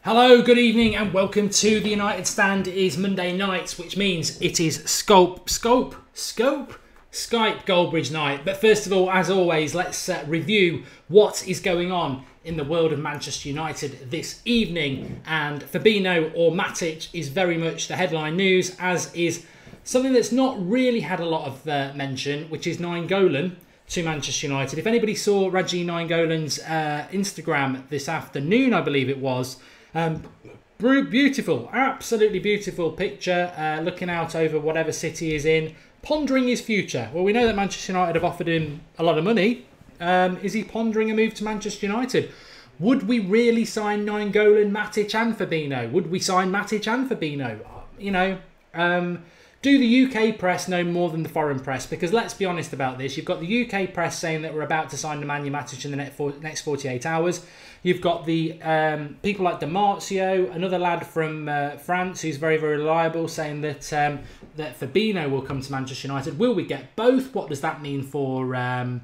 Hello, good evening and welcome to the United Stand. It is Monday night, which means it is Skype Goldbridge night. But first of all, as always, let's review what is going on in the world of Manchester United this evening. And Fabinho or Matic is very much the headline news, as is something that's not really had a lot of mention, which is Nainggolan to Manchester United. If anybody saw Radja Nainggolan's Instagram this afternoon, I believe it was, beautiful, absolutely beautiful picture, looking out over whatever city he's in, pondering his future. Well, we know that Manchester United have offered him a lot of money. Is he pondering a move to Manchester United? Would we really sign Nainggolan, Matic and Fabinho? Would we sign Matic and Fabinho? You know, do the UK press know more than the foreign press? Because let's be honest about this. You've got the UK press saying that we're about to sign Nemanja Matic in the next 48 hours. You've got the people like Marcio, another lad from France who's very, very reliable, saying that that Fabinho will come to Manchester United. Will we get both? What does that mean for Fosu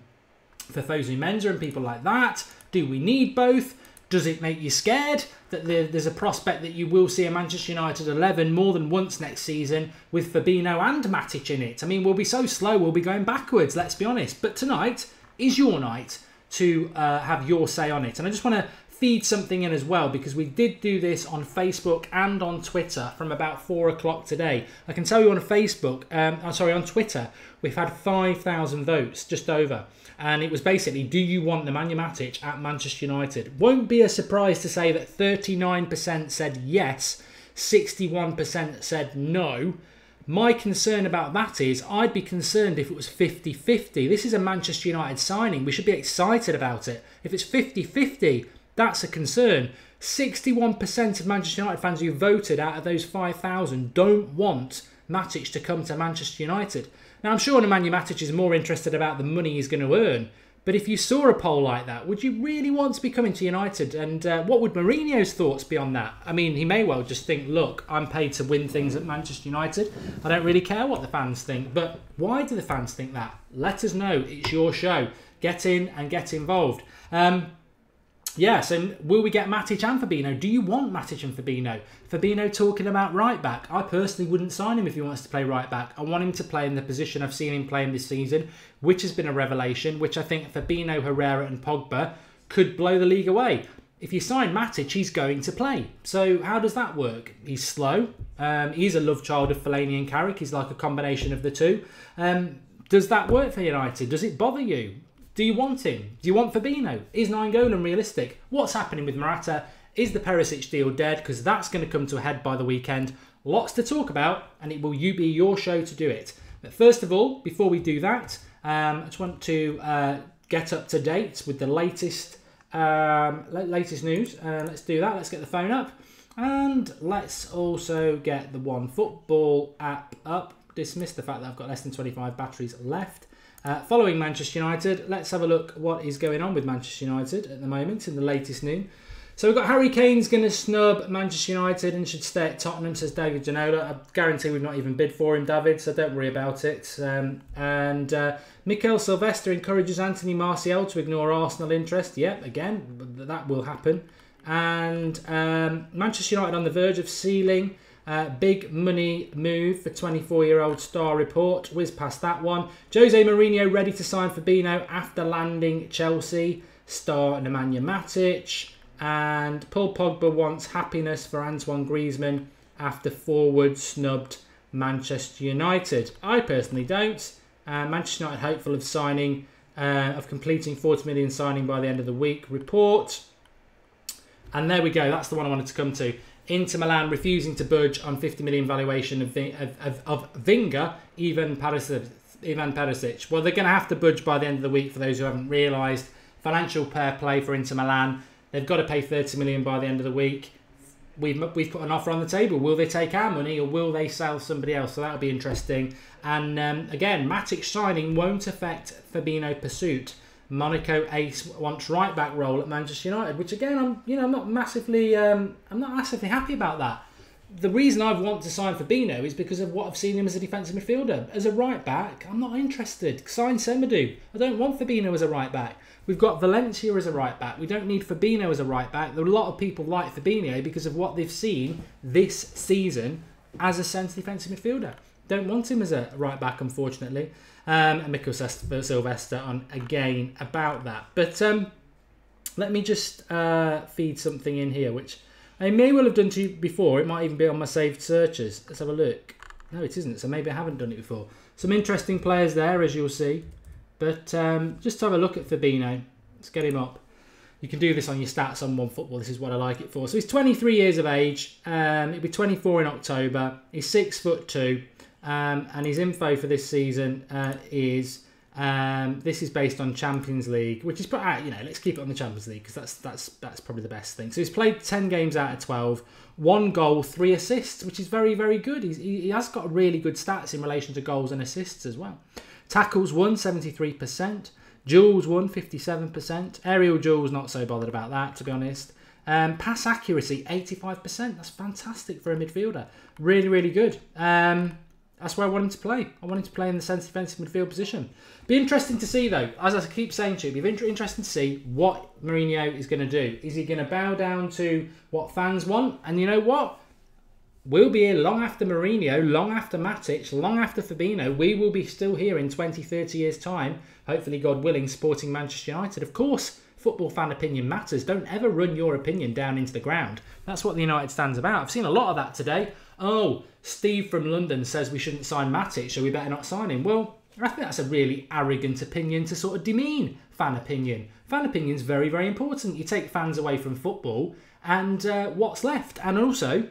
Mensah and people like that? Do we need both? Does it make you scared that there's a prospect that you will see a Manchester United 11 more than once next season with Fabinho and Matic in it? I mean, we'll be so slow, we'll be going backwards, let's be honest. But tonight is your night to have your say on it. And I just want to feed something in as well, because we did do this on Facebook and on Twitter from about 4 o'clock today. I can tell you on Facebook, on Twitter, we've had 5,000 votes, just over. And it was basically, do you want Nemanja Matic at Manchester United? Won't be a surprise to say that 39% said yes, 61% said no. My concern about that is, I'd be concerned if it was 50-50. This is a Manchester United signing. We should be excited about it. If it's 50-50, that's a concern. 61% of Manchester United fans who voted out of those 5,000 don't want Matic to come to Manchester United. Now, I'm sure Nemanja Matic is more interested about the money he's going to earn. But if you saw a poll like that, would you really want to be coming to United? And what would Mourinho's thoughts be on that? I mean, he may well just think, look, I'm paid to win things at Manchester United. I don't really care what the fans think. But why do the fans think that? Let us know. It's your show. Get in and get involved. Yeah, so will we get Matic and Fabinho? Do you want Matic and Fabinho? Fabinho talking about right back. I personally wouldn't sign him if he wants to play right back. I want him to play in the position I've seen him playing this season, which has been a revelation, which I think Fabinho, Herrera and Pogba could blow the league away. If you sign Matic, he's going to play. So how does that work? He's slow. He's a love child of Fellaini and Carrick. He's like a combination of the two. Does that work for United? Does it bother you? Do you want him? Do you want Fabinho? Is Nainggolan realistic? What's happening with Morata? Is the Perisic deal dead? Because that's going to come to a head by the weekend. Lots to talk about, and it will be your show to do it. But first of all, before we do that, I just want to get up to date with the latest news. Let's do that. Let's get the phone up. And let's also get the OneFootball app up. Dismiss the fact that I've got less than 25 batteries left. Following Manchester United, let's have a look what is going on with Manchester United at the moment in the latest news. So we've got Harry Kane's going to snub Manchester United and should stay at Tottenham, says David Ginola. I guarantee we've not even bid for him, David, so don't worry about it. Mikel Sylvester encourages Anthony Martial to ignore Arsenal interest. Yep, again, that will happen. And Manchester United on the verge of sealing big money move for 24-year-old Star report. Whiz past that one. Jose Mourinho ready to sign Fabinho after landing Chelsea. Star Nemanja Matic. And Paul Pogba wants happiness for Antoine Griezmann after forward snubbed Manchester United. I personally don't. Manchester United hopeful of completing 40 million signing by the end of the week. Report. And there we go. That's the one I wanted to come to. Inter Milan refusing to budge on 50 million valuation of Vinga, Ivan Perisic. Well, they're going to have to budge by the end of the week, for those who haven't realised. Financial fair play for Inter Milan. They've got to pay 30 million by the end of the week. We've put an offer on the table. Will they take our money or will they sell somebody else? So that'll be interesting. And again, Matic signing won't affect Fabinho pursuit. Monaco ace wants right back role at Manchester United, which again, I'm not massively happy about that. the reason I want to sign Fabinho is because of what I've seen him as a defensive midfielder. As a right back, I'm not interested. Sign Semedo. I don't want Fabinho as a right back. We've got Valencia as a right back. We don't need Fabinho as a right back. There are a lot of people like Fabinho because of what they've seen this season as a centre defensive midfielder. Don't want him as a right back, unfortunately. And Mikkel Sylvester on again about that. But let me just feed something in here, which I may well have done to you before. It might even be on my saved searches. Let's have a look. No, it isn't, so maybe I haven't done it before. Some interesting players there, as you'll see. But just have a look at Fabinho. Let's get him up. You can do this on your stats on OneFootball. This is what I like it for. So he's 23 years of age. He'll be 24 in October. He's 6'2". And his info for this season is... this is based on Champions League, which is, let's keep it on the Champions League because that's probably the best thing. So he's played 10 games out of 12, 1 goal, 3 assists, which is very, very good. He has got really good stats in relation to goals and assists as well. Tackles won, 73%. Duels won, 57%. Aerial duels, not so bothered about that, to be honest. Pass accuracy, 85%. That's fantastic for a midfielder. Really, really good. That's where I want him to play. I want him to play in the centre defensive midfield position. Be interesting to see, though, as I keep saying to you, be interesting to see what Mourinho is going to do. Is he going to bow down to what fans want? And you know what? We'll be here long after Mourinho, long after Matic, long after Fabinho. We will be still here in 20, 30 years' time, hopefully, God willing, supporting Manchester United. Of course, football fan opinion matters. Don't ever run your opinion down into the ground. That's what the United stand's about. I've seen a lot of that today. Oh, Steve from London says we shouldn't sign Matic, so we better not sign him. Well, I think that's a really arrogant opinion to sort of demean fan opinion. Fan opinion's very, very important. You take fans away from football and what's left? And also,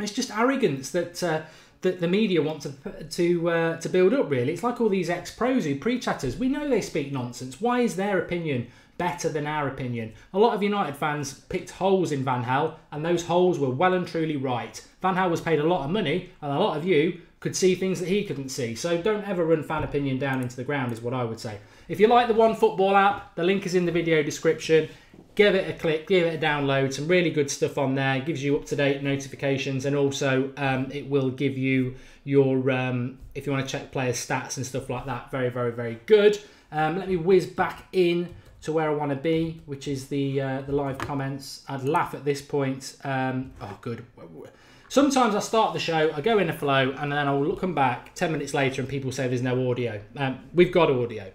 it's just arrogance that the media want to build up, really. It's like all these ex-pros who pre-chatters. We know they speak nonsense. Why is their opinion better than our opinion? A lot of United fans picked holes in Van Gaal, and those holes were well and truly right. Van Gaal was paid a lot of money, and a lot of you could see things that he couldn't see. So don't ever run fan opinion down into the ground, is what I would say. If you like the OneFootball app, the link is in the video description. Give it a click, give it a download. Some really good stuff on there. It gives you up-to-date notifications, and also it will give you your, if you want to check players' stats and stuff like that. Very, very, very good. Let me whiz back in to where I want to be, which is the live comments. I'd laugh at this point. Oh, good. Sometimes I start the show, I go in a flow, and then I'll come back 10 minutes later and people say there's no audio. We've got audio.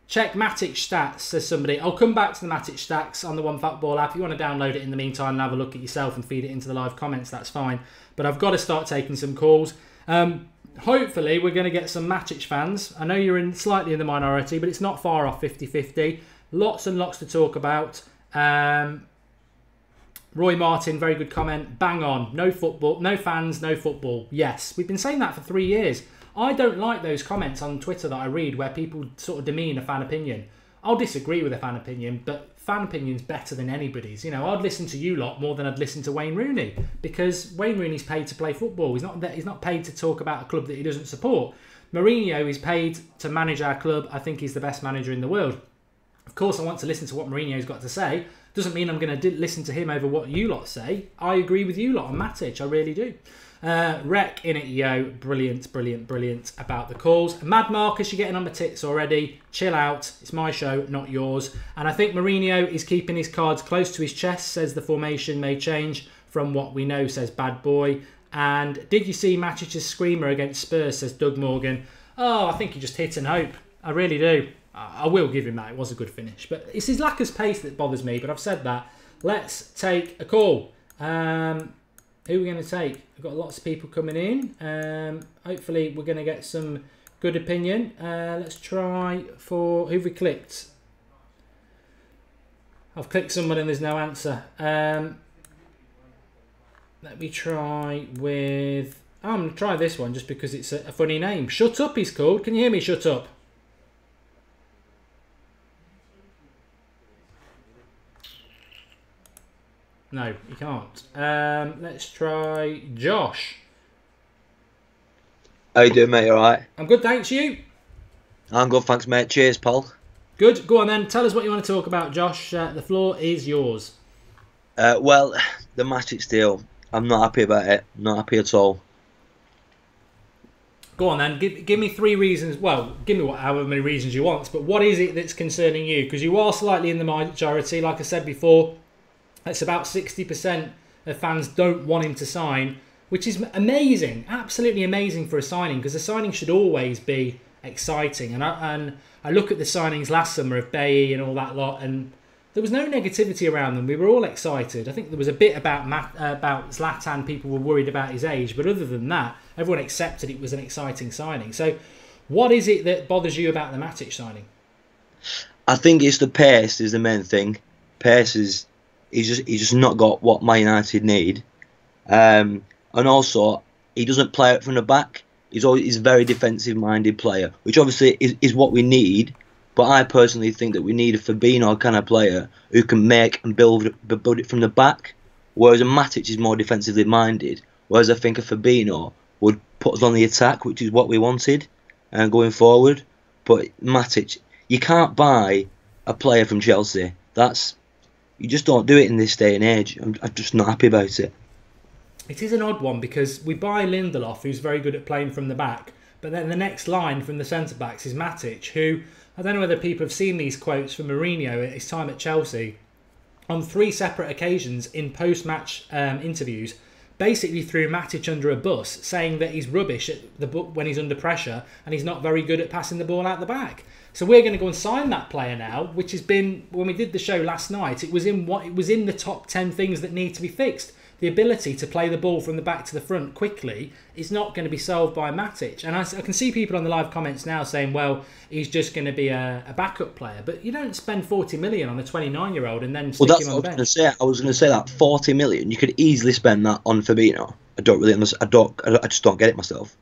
Check Matic stats, says somebody. I'll come back to the Matic stats on the OneFootball app. If you want to download it in the meantime and have a look at yourself and feed it into the live comments, that's fine. But I've got to start taking some calls. Hopefully, we're going to get some Matic fans. I know you're slightly in the minority, but it's not far off 50-50. Lots and lots to talk about. Roy Martin, very good comment. Bang on. No football, no fans, no football. Yes, we've been saying that for 3 years. I don't like those comments on Twitter that I read where people sort of demean a fan opinion. I'll disagree with a fan opinion, but fan opinion's better than anybody's. You know, I'd listen to you lot more than I'd listen to Wayne Rooney, because Wayne Rooney's paid to play football. He's not paid to talk about a club that he doesn't support. Mourinho is paid to manage our club. I think he's the best manager in the world. Of course, I want to listen to what Mourinho's got to say. Doesn't mean I'm going to listen to him over what you lot say. I agree with you lot on Matic. I really do. Rec in it, yo. Brilliant, brilliant, brilliant about the calls. Mad Marcus, you're getting on my tits already. Chill out. It's my show, not yours. And I think Mourinho is keeping his cards close to his chest, says the formation may change from what we know, says Bad Boy. And did you see Matic's screamer against Spurs, says Doug Morgan. Oh, I think he just hit and hope. I really do. I will give him that. It was a good finish. But it's his lack of pace that bothers me. But I've said that. Let's take a call. Who are we going to take? We've got lots of people coming in. Hopefully we're going to get some good opinion. Let's try for... Who've we clicked? I've clicked someone and there's no answer. Let me try with... I'm going to try this one just because it's a funny name. Shut Up he's called. Can you hear me? Shut Up. No, you can't. Let's try Josh. How you doing, mate? All right? I'm good, thanks. You? I'm good, thanks, mate. Cheers, Paul. Good. Go on then. Tell us what you want to talk about, Josh. The floor is yours. Well, the Matic deal, I'm not happy about it. Not happy at all. Go on then, give me 3 reasons. Well, give me however many reasons you want, but what is it that's concerning you? Because you are slightly in the majority. Like I said before, it's about 60% of fans don't want him to sign, which is amazing, absolutely amazing for a signing, because a signing should always be exciting. And I look at the signings last summer of Bailly and all that lot, and there was no negativity around them. We were all excited. I think there was a bit about Zlatan. People were worried about his age, but other than that, everyone accepted it was an exciting signing. So, what is it that bothers you about the Matic signing? I think it's the pace is the main thing. Pace is he's just not got what Man United need, and also he doesn't play it from the back. He's a very defensive minded player, which obviously is what we need. But I personally think that we need a Fabinho kind of player who can make and build it from the back, whereas a Matic is more defensively minded. Whereas I think a Fabinho would put us on the attack, which is what we wanted, going forward. But Matic, you can't buy a player from Chelsea. You just don't do it in this day and age. I'm just not happy about it. It is an odd one because we buy Lindelof, who's very good at playing from the back, but then the next line from the centre-backs is Matic, who, I don't know whether people have seen these quotes from Mourinho at his time at Chelsea, on 3 separate occasions in post-match interviews, basically threw Matic under a bus, saying that he's rubbish when he's under pressure and he's not very good at passing the ball out the back. So we're going to go and sign that player now, which has been, when we did the show last night, it was in the top 10 things that need to be fixed. The ability to play the ball from the back to the front quickly is not going to be solved by Matic. And I can see people on the live comments now saying, well, he's just going to be a backup player. But you don't spend 40 million on a 29-year-old and then stick him on the bench. I was going to say that 40 million, you could easily spend that on Fabinho. I don't really understand. I just don't get it myself.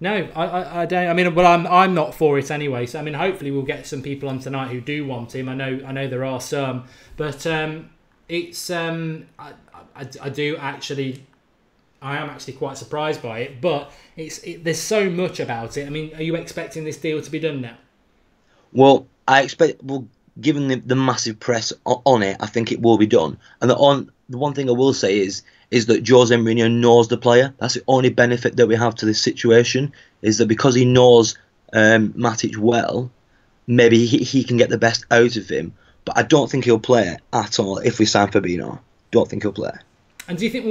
No, I don't. I mean, well, I'm not for it anyway. So I mean, hopefully we'll get some people on tonight who do want him. I know there are some, but it's I am actually quite surprised by it. But there's so much about it. I mean, are you expecting this deal to be done now? Well, given the massive press on it, I think it will be done. And the one thing I will say is that Jose Mourinho knows the player. That's the only benefit that we have to this situation, is that because he knows Matic well, maybe he can get the best out of him. But I don't think he'll play at all if we sign Fabinho. Don't think he'll play. And do you think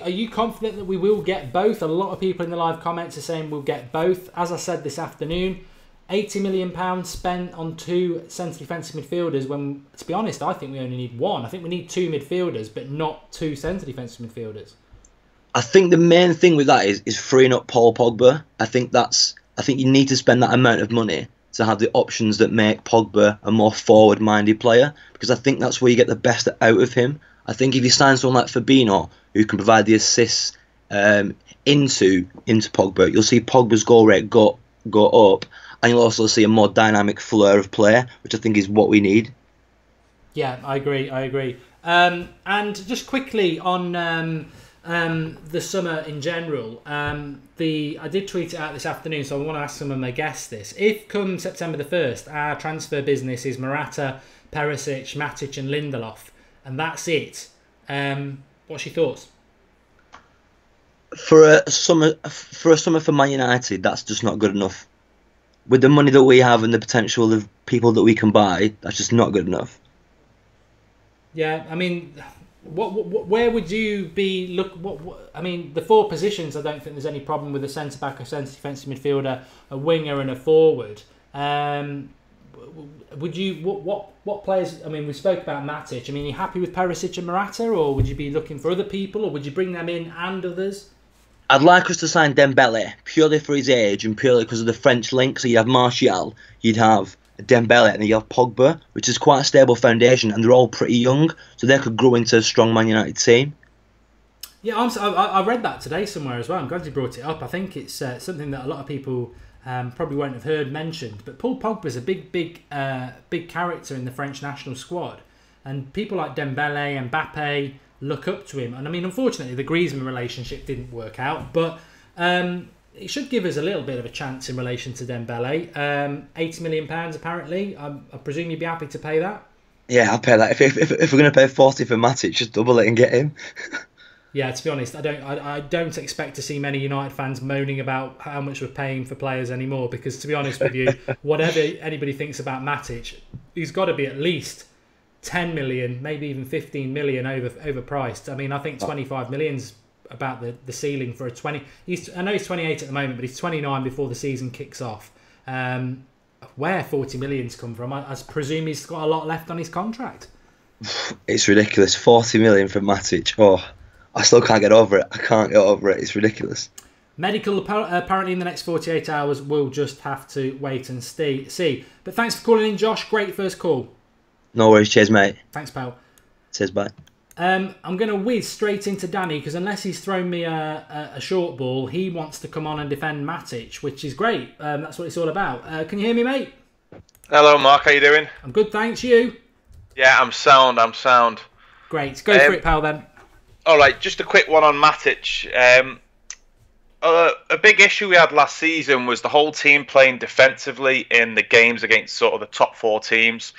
are you confident that we will get both? A lot of people in the live comments are saying we'll get both. As I said this afternoon, £80 million spent on 2 centre defensive midfielders when, to be honest, I think we only need 1. I think we need 2 midfielders, but not 2 centre defensive midfielders. I think the main thing with that is freeing up Paul Pogba. I think you need to spend that amount of money to have the options that make Pogba a more forward-minded player, because I think that's where you get the best out of him. I think if you sign someone like Fabinho, who can provide the assists into Pogba, you'll see Pogba's goal rate go up, and you'll also see a more dynamic fleur of play, which I think is what we need. Yeah, I agree. And just quickly on the summer in general, I did tweet it out this afternoon, so I want to ask some of my guests this. If come September the 1st, our transfer business is Morata, Perisic, Matic and Lindelof, and that's it, what's your thoughts? For a summer for Man United, that's just not good enough. With the money that we have and the potential of people that we can buy, that's just not good enough. Yeah, I mean, where would you be? I mean, the 4 positions. I don't think there's any problem with a centre back, a centre defensive midfielder, a winger, and a forward. Would you? What players? I mean, we spoke about Matic. I mean, are you happy with Perisic and Morata, or would you be looking for other people, or would you bring them in and others? I'd like us to sign Dembele purely for his age and purely because of the French link. So you'd have Martial, you'd have Dembele, and then you have Pogba, which is quite a stable foundation, and they're all pretty young, so they could grow into a strong Man United team. Yeah, I read that today somewhere as well. I'm glad you brought it up. I think it's something that a lot of people probably won't have heard mentioned. But Paul Pogba's a big character in the French national squad, and people like Dembele, Mbappe look up to him. And I mean, unfortunately, the Griezmann relationship didn't work out, but it should give us a little bit of a chance in relation to Dembele. £80 million apparently. I presume you'd be happy to pay that? Yeah, I'll pay that. If we're going to pay 40 for Matic, just double it and get him. Yeah, to be honest, I don't expect to see many United fans moaning about how much we're paying for players anymore. Because to be honest with you, whatever anybody thinks about Matic, he's got to be at least 10 million, maybe even 15 million overpriced. I mean, I think 25 million's about the ceiling for a 20. I know he's 28 at the moment, but he's 29 before the season kicks off. Where 40 million's come from? I presume he's got a lot left on his contract. It's ridiculous. 40 million for Matic. Oh, I still can't get over it. I can't get over it. It's ridiculous. Medical apparently in the next 48 hours. We'll just have to wait and see. But thanks for calling in, Josh. Great first call. No worries. Cheers, mate. Thanks, pal. Cheers, bye. I'm going to whiz straight into Danny because unless he's thrown me a short ball, he wants to come on and defend Matic, which is great. That's what it's all about. Can you hear me, mate? Hello, Mark. How you doing? I'm good, thanks. You? Yeah, I'm sound. Great. Go for it, pal, then. All right, just a quick one on Matic. A big issue we had last season was the whole team playing defensively in the games against sort of the top 4 teams.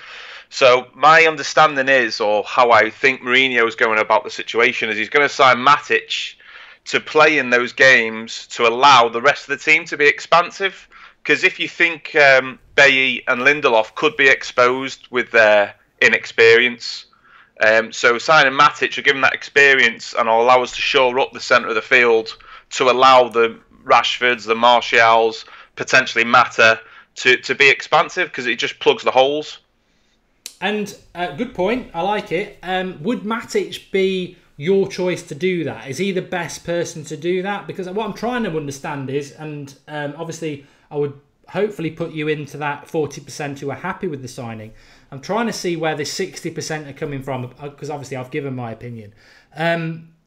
So my understanding is, or how I think Mourinho is going about the situation, is he's going to sign Matic to play in those games to allow the rest of the team to be expansive. Because if you think Bailly and Lindelof could be exposed with their inexperience, so signing Matic will give him that experience and will allow us to shore up the centre of the field to allow the Rashfords, the Martials, potentially Mata to be expansive because it just plugs the holes. And good point. I like it. Would Matic be your choice to do that? Is he the best person to do that? Because what I'm trying to understand is, and obviously I would hopefully put you into that 40% who are happy with the signing. I'm trying to see where the 60% are coming from, because obviously I've given my opinion.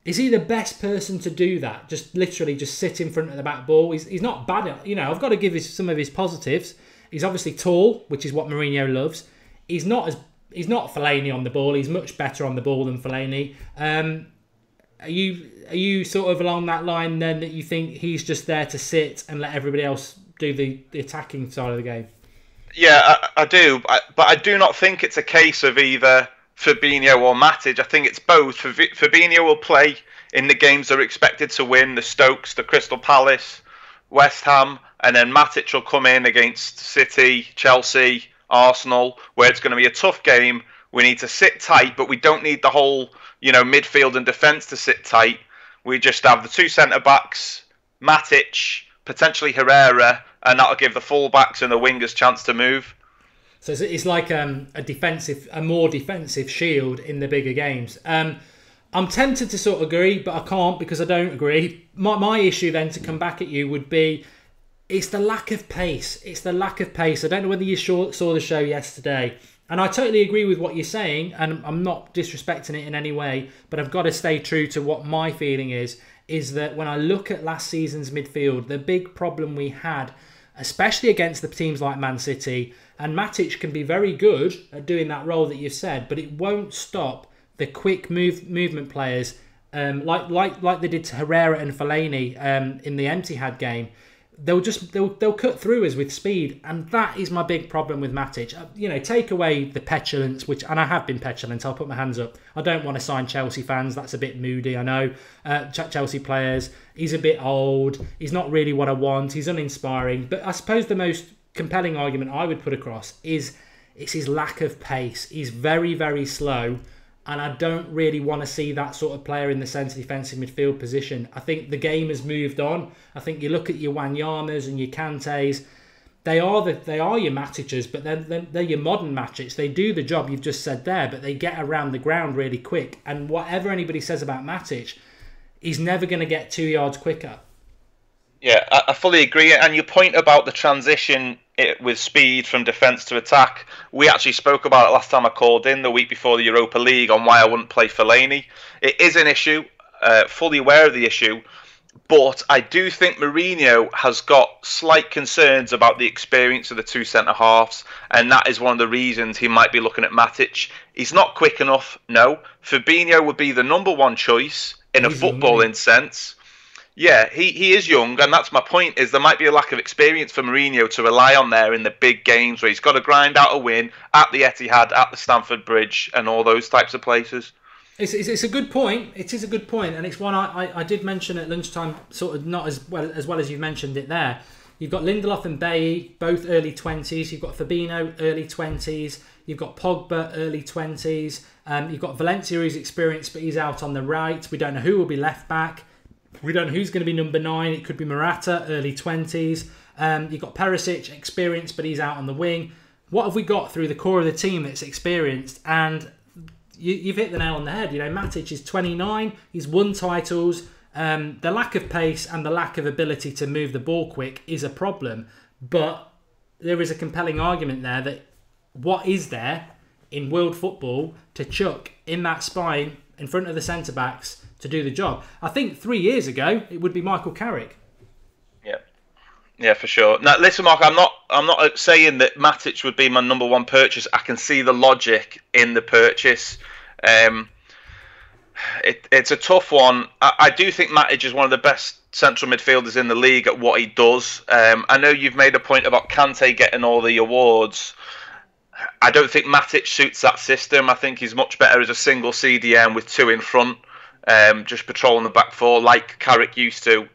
Is he the best person to do that? Just literally just sit in front of the back ball. He's not bad at, I've got to give some of his positives. He's obviously tall, which is what Mourinho loves. He's not Fellaini on the ball. He's much better on the ball than Fellaini. Are you sort of along that line then, that you think he's just there to sit and let everybody else do the attacking side of the game? Yeah, I do. But I do not think it's a case of either Fabinho or Matic. I think it's both. Fabinho will play in the games they're expected to win, the Stokes, the Crystal Palace, West Ham, and then Matic will come in against City, Chelsea, Arsenal, where it's going to be a tough game. We need to sit tight, but we don't need the whole, midfield and defence to sit tight. We just have the 2 centre-backs, Matic, potentially Herrera, and that'll give the full-backs and the wingers chance to move. So it's like a more defensive shield in the bigger games. I'm tempted to sort of agree, but I can't because I don't agree. My issue then, to come back at you, would be it's the lack of pace. It's the lack of pace. I don't know whether you saw the show yesterday. And I totally agree with what you're saying, and I'm not disrespecting it in any way, but I've got to stay true to what my feeling is that when I look at last season's midfield, the big problem we had, especially against the teams like Man City, and Matic can be very good at doing that role that you've said, but it won't stop the quick movement players like they did to Herrera and Fellaini in the Etihad game. They'll cut through us with speed, and that is my big problem with Matic. Take away the petulance, and I have been petulant. I'll put my hands up. I don't want to sign Chelsea fans. That's a bit moody, I know. Chelsea players. He's a bit old. He's not really what I want. He's uninspiring. But I suppose the most compelling argument I would put across is it's his lack of pace. He's very, very slow. And I don't really want to see that sort of player in the centre defensive midfield position. I think the game has moved on. I think you look at your Wanyamas and your Kantes, they are your Matic's, but they're your modern Matic. They do the job you've just said there, but they get around the ground really quick. And whatever anybody says about Matic, he's never going to get 2 yards quicker. Yeah, I fully agree. And your point about the transition with speed from defence to attack, we actually spoke about it last time I called in, the week before the Europa League, on why I wouldn't play Fellaini. It is an issue, fully aware of the issue, but I do think Mourinho has got slight concerns about the experience of the 2 centre-halves, and that is one of the reasons he might be looking at Matic. He's not quick enough, no. Fabinho would be the number 1 choice in a footballing sense. Yeah, he is young, and that's my point, is there might be a lack of experience for Mourinho to rely on there in the big games where he's got to grind out a win at the Etihad, at the Stamford Bridge, and all those types of places. It's a good point. It is a good point, and it's one I did mention at lunchtime, sort of not as well as you mentioned it there. You've got Lindelof and Bailly, both early 20s. You've got Fabinho, early 20s. You've got Pogba, early 20s. You've got Valencia, who's experienced, but he's out on the right. We don't know who will be left back. We don't know who's going to be number 9. It could be Morata, early 20s. You've got Perisic, experienced, but he's out on the wing. What have we got through the core of the team that's experienced? And you've hit the nail on the head. You know, Matic is 29. He's won titles. The lack of pace and the lack of ability to move the ball quick is a problem. But there is a compelling argument there that what is there in world football to chuck in that spine in front of the centre-backs to do the job? I think 3 years ago it would be Michael Carrick. Yeah, for sure. Now, listen, Mark, I'm not saying that Matic would be my number 1 purchase. I can see the logic in the purchase. It's a tough one. I do think Matic is one of the best central midfielders in the league at what he does. I know you've made a point about Kante getting all the awards. I don't think Matic suits that system. I think he's much better as a single CDM with 2 in front, just patrolling the back 4 like Carrick used to.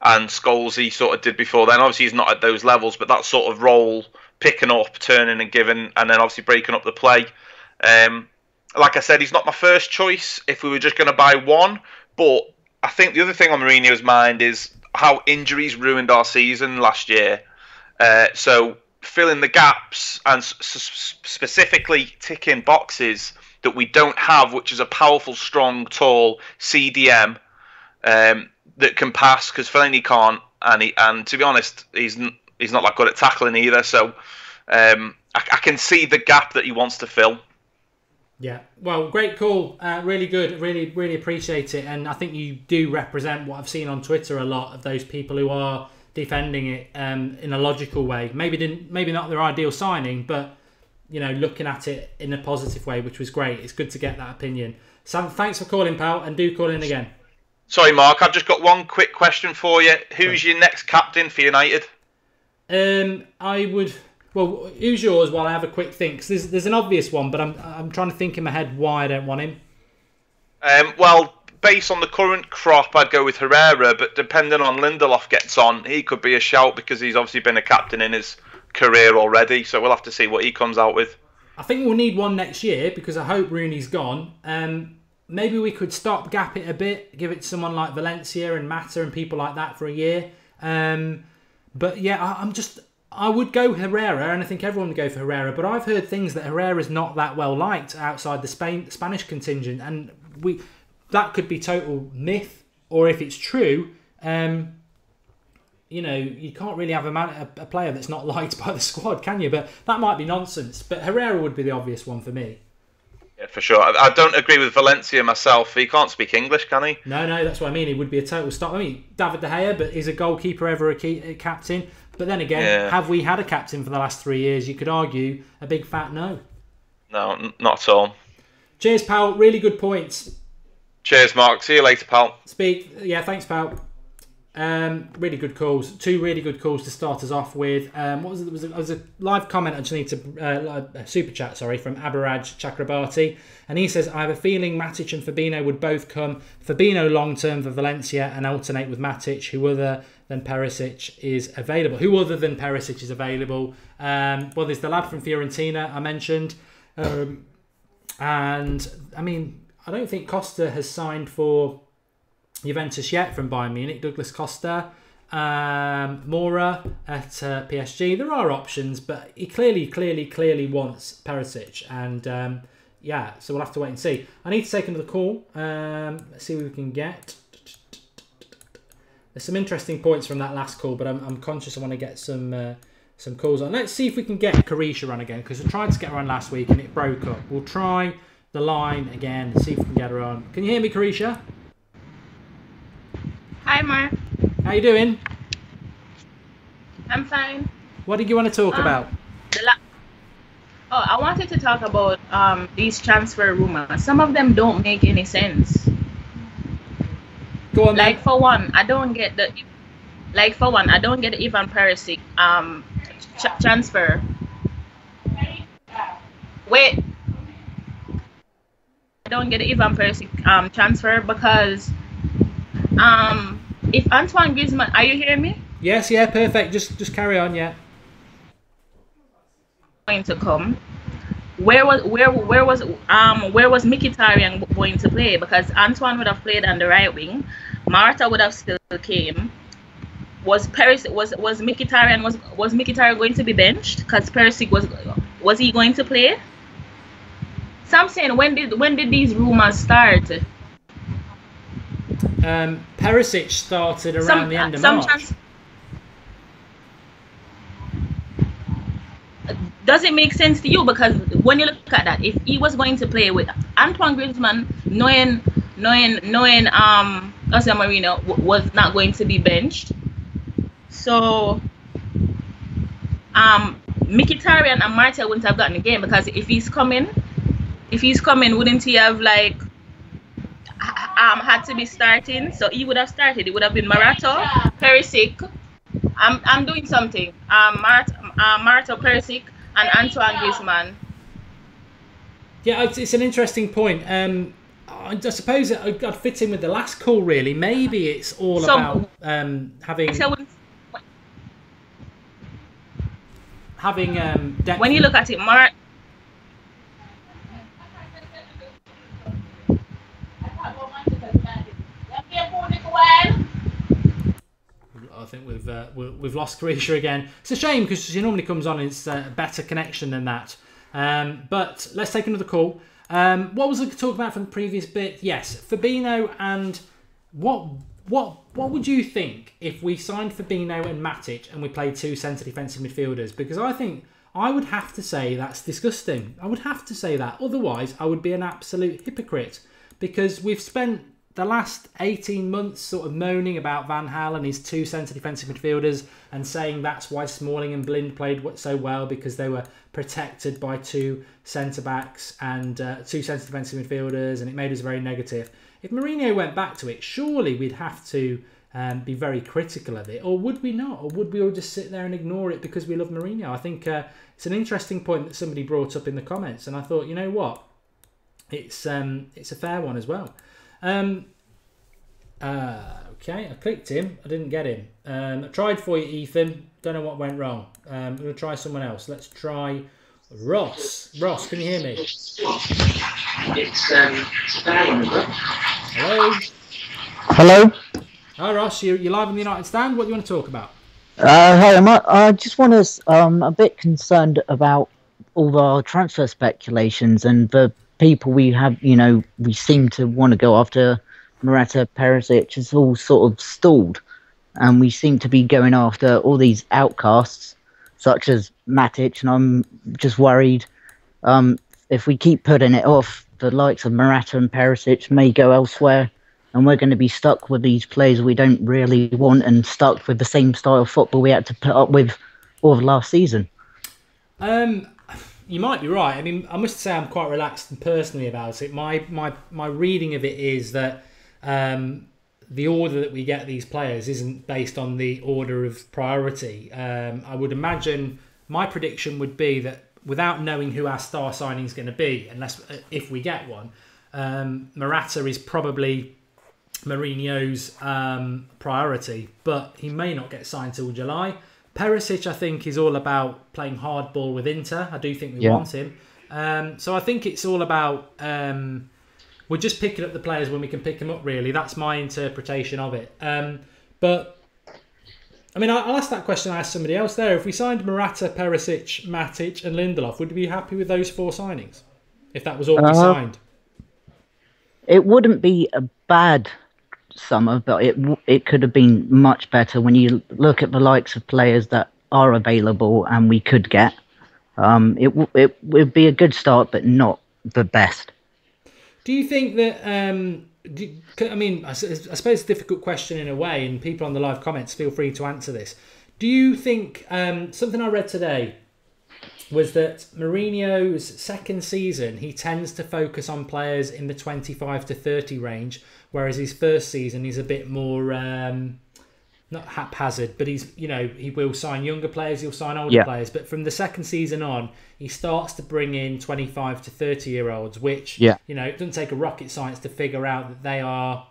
And Scholes he sort of did before then. Obviously he's not at those levels, but that sort of role, picking up, turning and giving, and then obviously breaking up the play. Like I said, he's not my first choice if we were just going to buy one. But I think the other thing on Mourinho's mind is how injuries ruined our season last year. So filling the gaps and specifically ticking boxes that we don't have, which is a powerful, strong, tall CDM that can pass, because Fellaini can't, and to be honest, he's not that good at tackling either. So I can see the gap that he wants to fill. Yeah, well, great call. Really good. Really appreciate it. And I think you do represent what I've seen on Twitter a lot of those people who are defending it in a logical way. Maybe not their ideal signing, but you know, looking at it in a positive way, which was great. It's good to get that opinion. Sam, thanks for calling, pal, and do call in again. Sorry, Mark, I've just got one quick question for you. Who's your next captain for United? Well, who's yours while I have a quick think? 'Cause there's an obvious one, but I'm trying to think in my head why I don't want him. Well, based on the current crop, I'd go with Herrera, but depending on Lindelof gets on, he could be a shout because he's obviously been a captain in his career already, so we'll have to see what he comes out with. I think we'll need one next year because I hope Rooney's gone. Maybe we could stop gap it a bit, give it to someone like Valencia and Mata and people like that for a year. But yeah, I would go Herrera, and I think everyone would go for Herrera. But I've heard things that Herrera's not that well liked outside the Spanish contingent, and that could be total myth. Or if it's true, you know, you can't really have a player that's not liked by the squad, can you? But that might be nonsense. But Herrera would be the obvious one for me. Yeah, for sure. I don't agree with Valencia myself. He can't speak English, can he? No, that's what I mean. He would be a total stop. I mean, David De Gea, but is a goalkeeper ever a captain? But then again, Have we had a captain for the last 3 years? You could argue a big fat no. No, not at all. Cheers, pal. Really good points. Cheers, Mark. See you later, pal. Yeah, thanks, pal. Really good calls. 2 really good calls to start us off with. What was it? It was a live comment. I just need to super chat. Sorry, from Abaraj Chakrabarti, and he says, "I have a feeling Matic and Fabinho would both come. Fabinho long term for Valencia and alternate with Matic. Who other than Perisic is available? Well, there's the lad from Fiorentina I mentioned, and I mean, I don't think Costa has signed for Juventus yet from Bayern Munich. Douglas Costa, Mora at PSG. There are options, but he clearly wants Perisic, and so we'll have to wait and see. I need to take another call. Let's see what we can get. There's some interesting points from that last call, but I'm conscious I want to get some calls on. Let's see if we can get Carisha on again, because we tried to get her on last week and it broke up. We'll try the line again and see if we can get her on. Can you hear me, Carisha? Hi, Mark. How you doing? I'm fine. What did you want to talk about? I wanted to talk about these transfer rumors. Some of them don't make any sense. Go on then. Like for one, I don't get the Ivan Perisic transfer. Wait, I don't get the Ivan Perisic transfer because if Antoine Griezmann, are you hearing me? Yes, yeah, perfect. Just carry on, yeah. Going to come. Where was Mkhitaryan going to play? Because Antoine would have played on the right wing, Marta would have still came. Was Mkhitaryan going to be benched? Because Perisic was he going to play? So I'm saying, when did these rumors start? Perisic started around the end of March. Does it make sense to you? Because when you look at that, if he was going to play with Antoine Griezmann, knowing Jose Mourinho was not going to be benched, so Mkhitaryan and Marta wouldn't have gotten the game, because if he's coming, wouldn't he have had to be starting? So he would have started. It would have been Marata, Perisic. I'm doing something. Marta, Perisic, and Antoine Griezmann. Yeah, it's an interesting point. I suppose I'd fit in with the last call, really. Maybe it's all about having depth. When you look at it, I think we've lost Carisha again. It's a shame, because she normally comes on and it's a better connection than that. But let's take another call. What was I talking about from the previous bit? Yes, Fabinho, and what would you think if we signed Fabinho and Matic and we played two centre defensive midfielders? Because I think I would have to say that's disgusting. I would have to say that. Otherwise, I would be an absolute hypocrite, because we've spent the last 18 months sort of moaning about Van Gaal and his two centre defensive midfielders, and saying that's why Smalling and Blind played so well, because they were protected by two centre backs and two centre defensive midfielders, and it made us very negative. If Mourinho went back to it, surely we'd have to be very critical of it, or would we not? Or would we all just sit there and ignore it because we love Mourinho? I think it's an interesting point that somebody brought up in the comments, and I thought, you know what, it's a fair one as well. Okay, I clicked him. I didn't get him. I tried for you, Ethan. Don't know what went wrong. I'm going to try someone else. Let's try Ross. Ross, can you hear me? Hello? Hello? Hi, Ross. You're live on the United Stand. What do you want to talk about? Hi, I just want to... a bit concerned about all our transfer speculations and the people we have, we seem to want to go after. Marata, Perisic is all sort of stalled, and we seem to be going after all these outcasts such as Matic, and I'm just worried if we keep putting it off, the likes of Marata and Perisic may go elsewhere, and we're going to be stuck with these players we don't really want, and stuck with the same style of football we had to put up with all of last season. You might be right. I mean, I must say I'm quite relaxed and personally about it. My reading of it is that the order that we get these players isn't based on the order of priority. I would imagine my prediction would be that, without knowing who our star signing is going to be, if we get one, Marata is probably Mourinho's priority, but he may not get signed till July. Perisic, I think, is all about playing hardball with Inter. I do think we want him. So I think it's all about... we're just picking up the players when we can pick them up, really. That's my interpretation of it. But, I mean, I'll ask that question I asked somebody else there. If we signed Marata, Perisic, Matic and Lindelof, would we be happy with those four signings? If that was all we signed? It wouldn't be a bad summer, but it could have been much better when you look at the likes of players that are available and we could get. It would be a good start, but not the best. Do you think that... I mean, I suppose it's a difficult question in a way, and people on the live comments, feel free to answer this. Do you think... something I read today was that Mourinho's second season, he tends to focus on players in the 25 to 30 range, whereas his first season he's a bit more not haphazard, but he will sign younger players, he'll sign older players, but from the second season on, he starts to bring in 25 to 30-year-olds, which it doesn't take a rocket science to figure out that they are.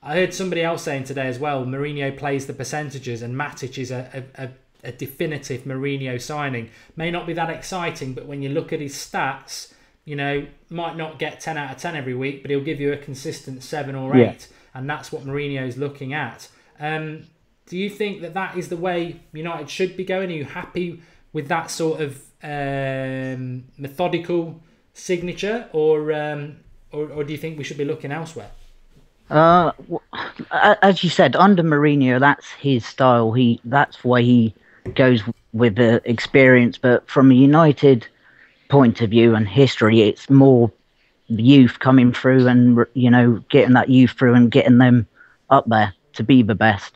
I heard somebody else saying today as well, Mourinho plays the percentages, and Matic is a definitive Mourinho signing. May not be that exciting, but when you look at his stats, might not get 10 out of 10 every week, but he'll give you a consistent 7 or 8, and that's what Mourinho's looking at. Do you think that is the way United should be going? Are you happy with that sort of methodical signature, or do you think we should be looking elsewhere? As you said, under Mourinho, that's his style. That's why he goes with the experience. But from a United point of view and history, it's more youth coming through, and getting that youth through and getting them up there to be the best.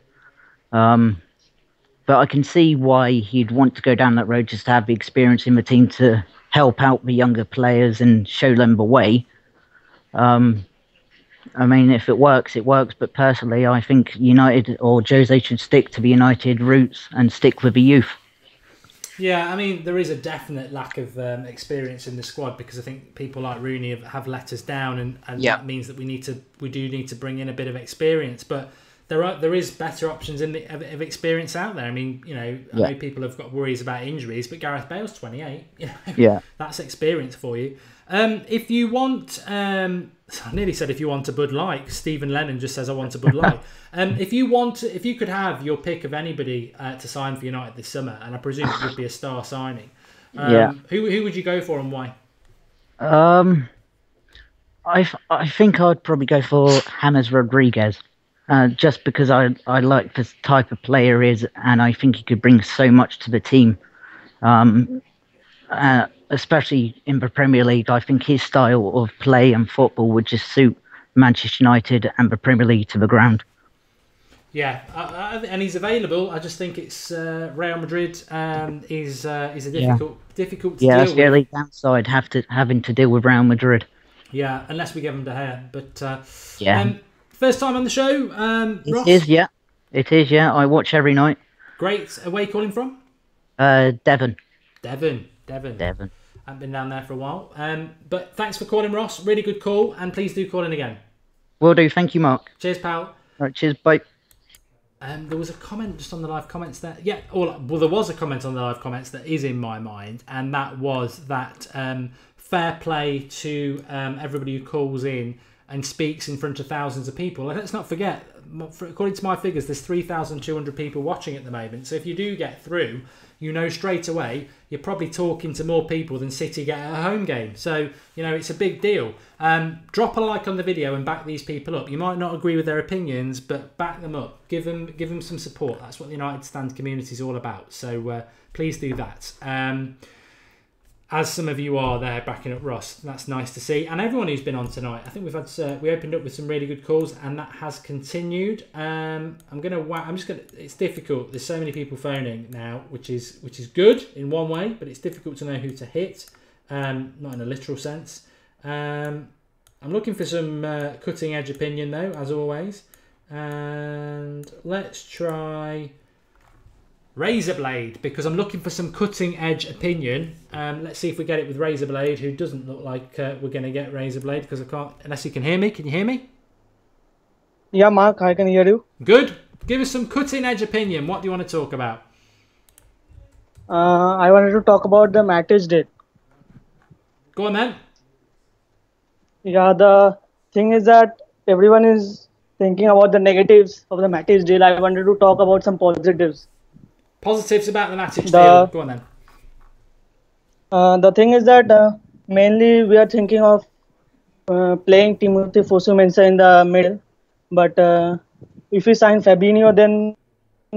But I can see why he'd want to go down that road, just to have the experience in the team to help out the younger players and show them the way. I mean, if it works, it works. But personally, I think United or Jose should stick to the United roots and stick with the youth. Yeah, I mean, there is a definite lack of experience in the squad, because I think people like Rooney have let us down, and that means that we do need to bring in a bit of experience. But there is better options of experience out there. I mean, I know people have got worries about injuries, but Gareth Bale's 28. That's experience for you. If you want, I nearly said if you want a Bud Light. Stephen Lennon just says I want a Bud Light. If you could have your pick of anybody to sign for United this summer, and I presume it would be a star signing, who would you go for and why? I think I'd probably go for James Rodriguez. Just because I like the type of player he is, and I think he could bring so much to the team, especially in the Premier League. I think his style of play and football would just suit Manchester United and the Premier League to the ground. Yeah, and he's available. I just think it's Real Madrid is a difficult to deal with. Yeah, that's the only downside, having to deal with Real Madrid. Yeah, unless we give him De Gea. But first time on the show, Ross? It is, yeah. I watch every night. Great. Where are you calling from? Devon. Devon. I've been down there for a while. But thanks for calling, Ross. Really good call, and please do call in again. Will do. Thank you, Mark. Cheers, pal. All right, cheers. Bye. There was a comment just on the live comments there. Yeah, well, there was a comment on the live comments that is in my mind, and that was that fair play to everybody who calls in and speaks in front of thousands of people. And let's not forget, according to my figures, there's 3,200 people watching at the moment. So if you do get through, straight away, you're probably talking to more people than City get at a home game. So, it's a big deal. Drop a like on the video and back these people up. You might not agree with their opinions, but back them up. Give them some support. That's what the United Stand community is all about. So please do that. As some of you are there backing up Ross, that's nice to see, and everyone who's been on tonight. I think we opened up with some really good calls, and that has continued. It's difficult. There's so many people phoning now, which is good in one way, but it's difficult to know who to hit. Not in a literal sense. I'm looking for some cutting edge opinion though, as always, and let's try Razorblade, because I'm looking for some cutting edge opinion. Let's see if we get it with Razorblade, who doesn't look like we're going to get Razorblade, because I can't, unless you can hear me. Can you hear me? Yeah, Mark, I can hear you. Good. Give us some cutting edge opinion. What do you want to talk about? I wanted to talk about the Matic deal. Go on then. Yeah, the thing is that everyone is thinking about the negatives of the Matic deal. I wanted to talk about some positives. Positives about the Matic deal. Go on then. The thing is that mainly we are thinking of playing Timothy Fosu-Mensah in the middle. But if we sign Fabinho, then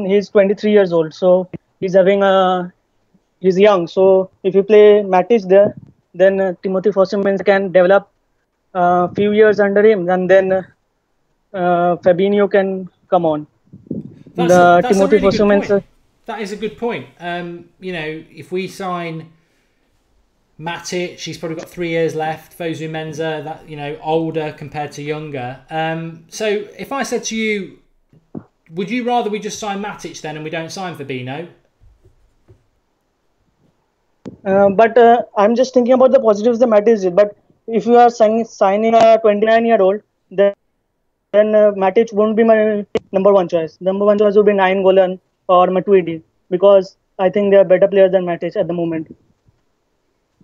he's 23 years old. So he's young. So if you play Matic there, then Timothy Fosu-Mensah can develop a few years under him, and then Fabinho can come on. That's Timothy Fosu-Mensah. That is a good point. If we sign Matic, he's probably got 3 years left. Fosu Mensah, that, you know, older compared to younger. So if I said to you, would you rather we just sign Matic then and we don't sign Fabinho? But I'm just thinking about the positives the Matic did. But if you are signing a 29-year-old, then Matic won't be my number one choice. Number one choice would be Nainggolan or Matuidi, because I think they are better players than Matic at the moment.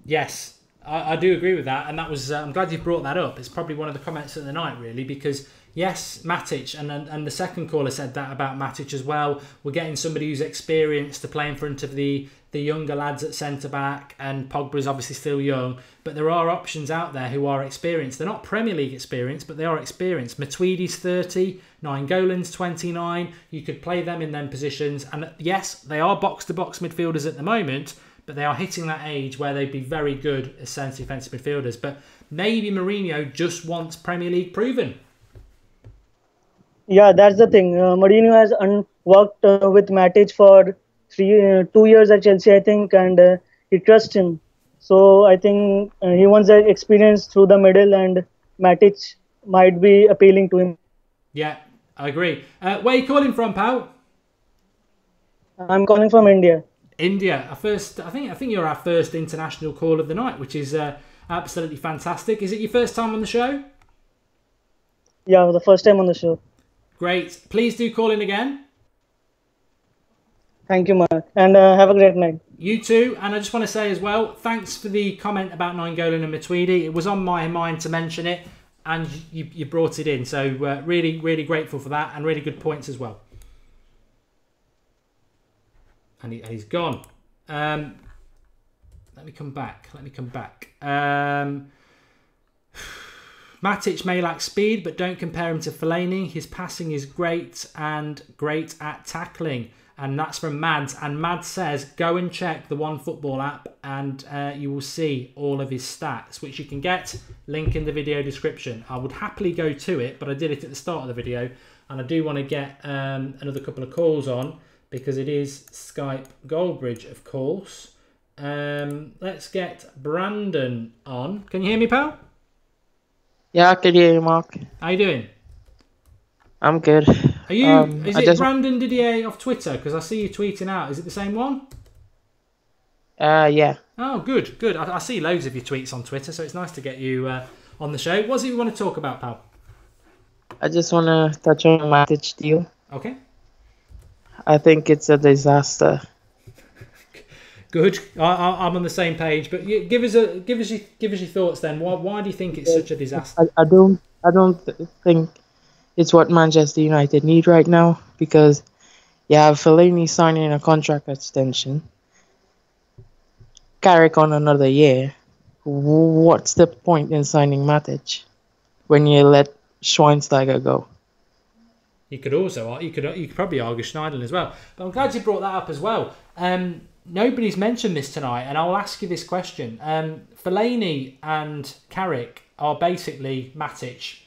Yes, I do agree with that, and that was I'm glad you brought that up. It's probably one of the comments of the night, really, because yes, Matic, and the second caller said that about Matic as well. We're getting somebody who's experienced to play in front of the younger lads at centre back, and Pogba's obviously still young, but there are options out there who are experienced. They're not Premier League experienced, but they are experienced. Matuidi's 30, Nainggolan's 29. You could play them in them positions, and yes, they are box-to-box midfielders at the moment, but they are hitting that age where they'd be very good as centre defensive midfielders. But maybe Mourinho just wants Premier League proven. Yeah, that's the thing. Mourinho has worked with Matic for 2 years at Chelsea, I think, and he trusts him. So I think he wants that experience through the middle, and Matic might be appealing to him. Yeah, I agree. Where are you calling from, pal? I'm calling from India. India, I think you're our first international call of the night, which is absolutely fantastic. Is it your first time on the show? Yeah, the first time on the show. Great. Please do call in again. Thank you, Mark, and have a great night. You too. And I just want to say as well, thanks for the comment about Nainggolan and Matuidi. It was on my mind to mention it, and you brought it in. So really, really grateful for that, and really good points as well. And he's gone. Let me come back. Matic may lack speed, but don't compare him to Fellaini. His passing is great and great at tackling. And that's from Mads. And Mads says, go and check the OneFootball app and you will see all of his stats, which you can get. Link in the video description. I would happily go to it, but I did it at the start of the video. And I do want to get another couple of calls on, because it is Skype Goldbridge, of course. Let's get Brandon on. Can you hear me, pal? Yeah, I can hear you, Mark. How you doing? I'm good. Are you? Is it Brandon Didier off Twitter? Because I see you tweeting out. Is it the same one? Yeah. Oh, good. I see loads of your tweets on Twitter, so it's nice to get you on the show. What's it you want to talk about, pal? I just want to touch on the Matic deal. Okay. I think it's a disaster. Good. I'm on the same page, but give us your thoughts then. Why do you think it's such a disaster? I don't think it's what Manchester United need right now, because you have Fellaini signing a contract extension. Carrick on another year. What's the point in signing Matic when you let Schweinsteiger go? You could probably argue Schneiderlin as well. But I'm glad you brought that up as well. Nobody's mentioned this tonight, and I'll ask you this question. Fellaini and Carrick are basically Matic.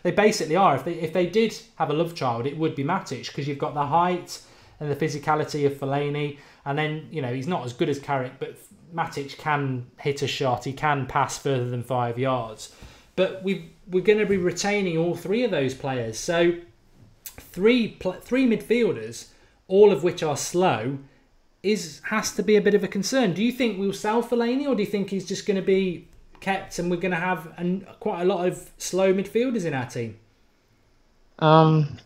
They basically are. If they did have a love child, it would be Matic, because you've got the height and the physicality of Fellaini, and then he's not as good as Carrick, but Matic can hit a shot. He can pass further than 5 yards. But we're going to be retaining all three of those players. So three midfielders, all of which are slow, has to be a bit of a concern. Do you think we'll sell Fellaini, or do you think he's just going to be kept and we're going to have quite a lot of slow midfielders in our team?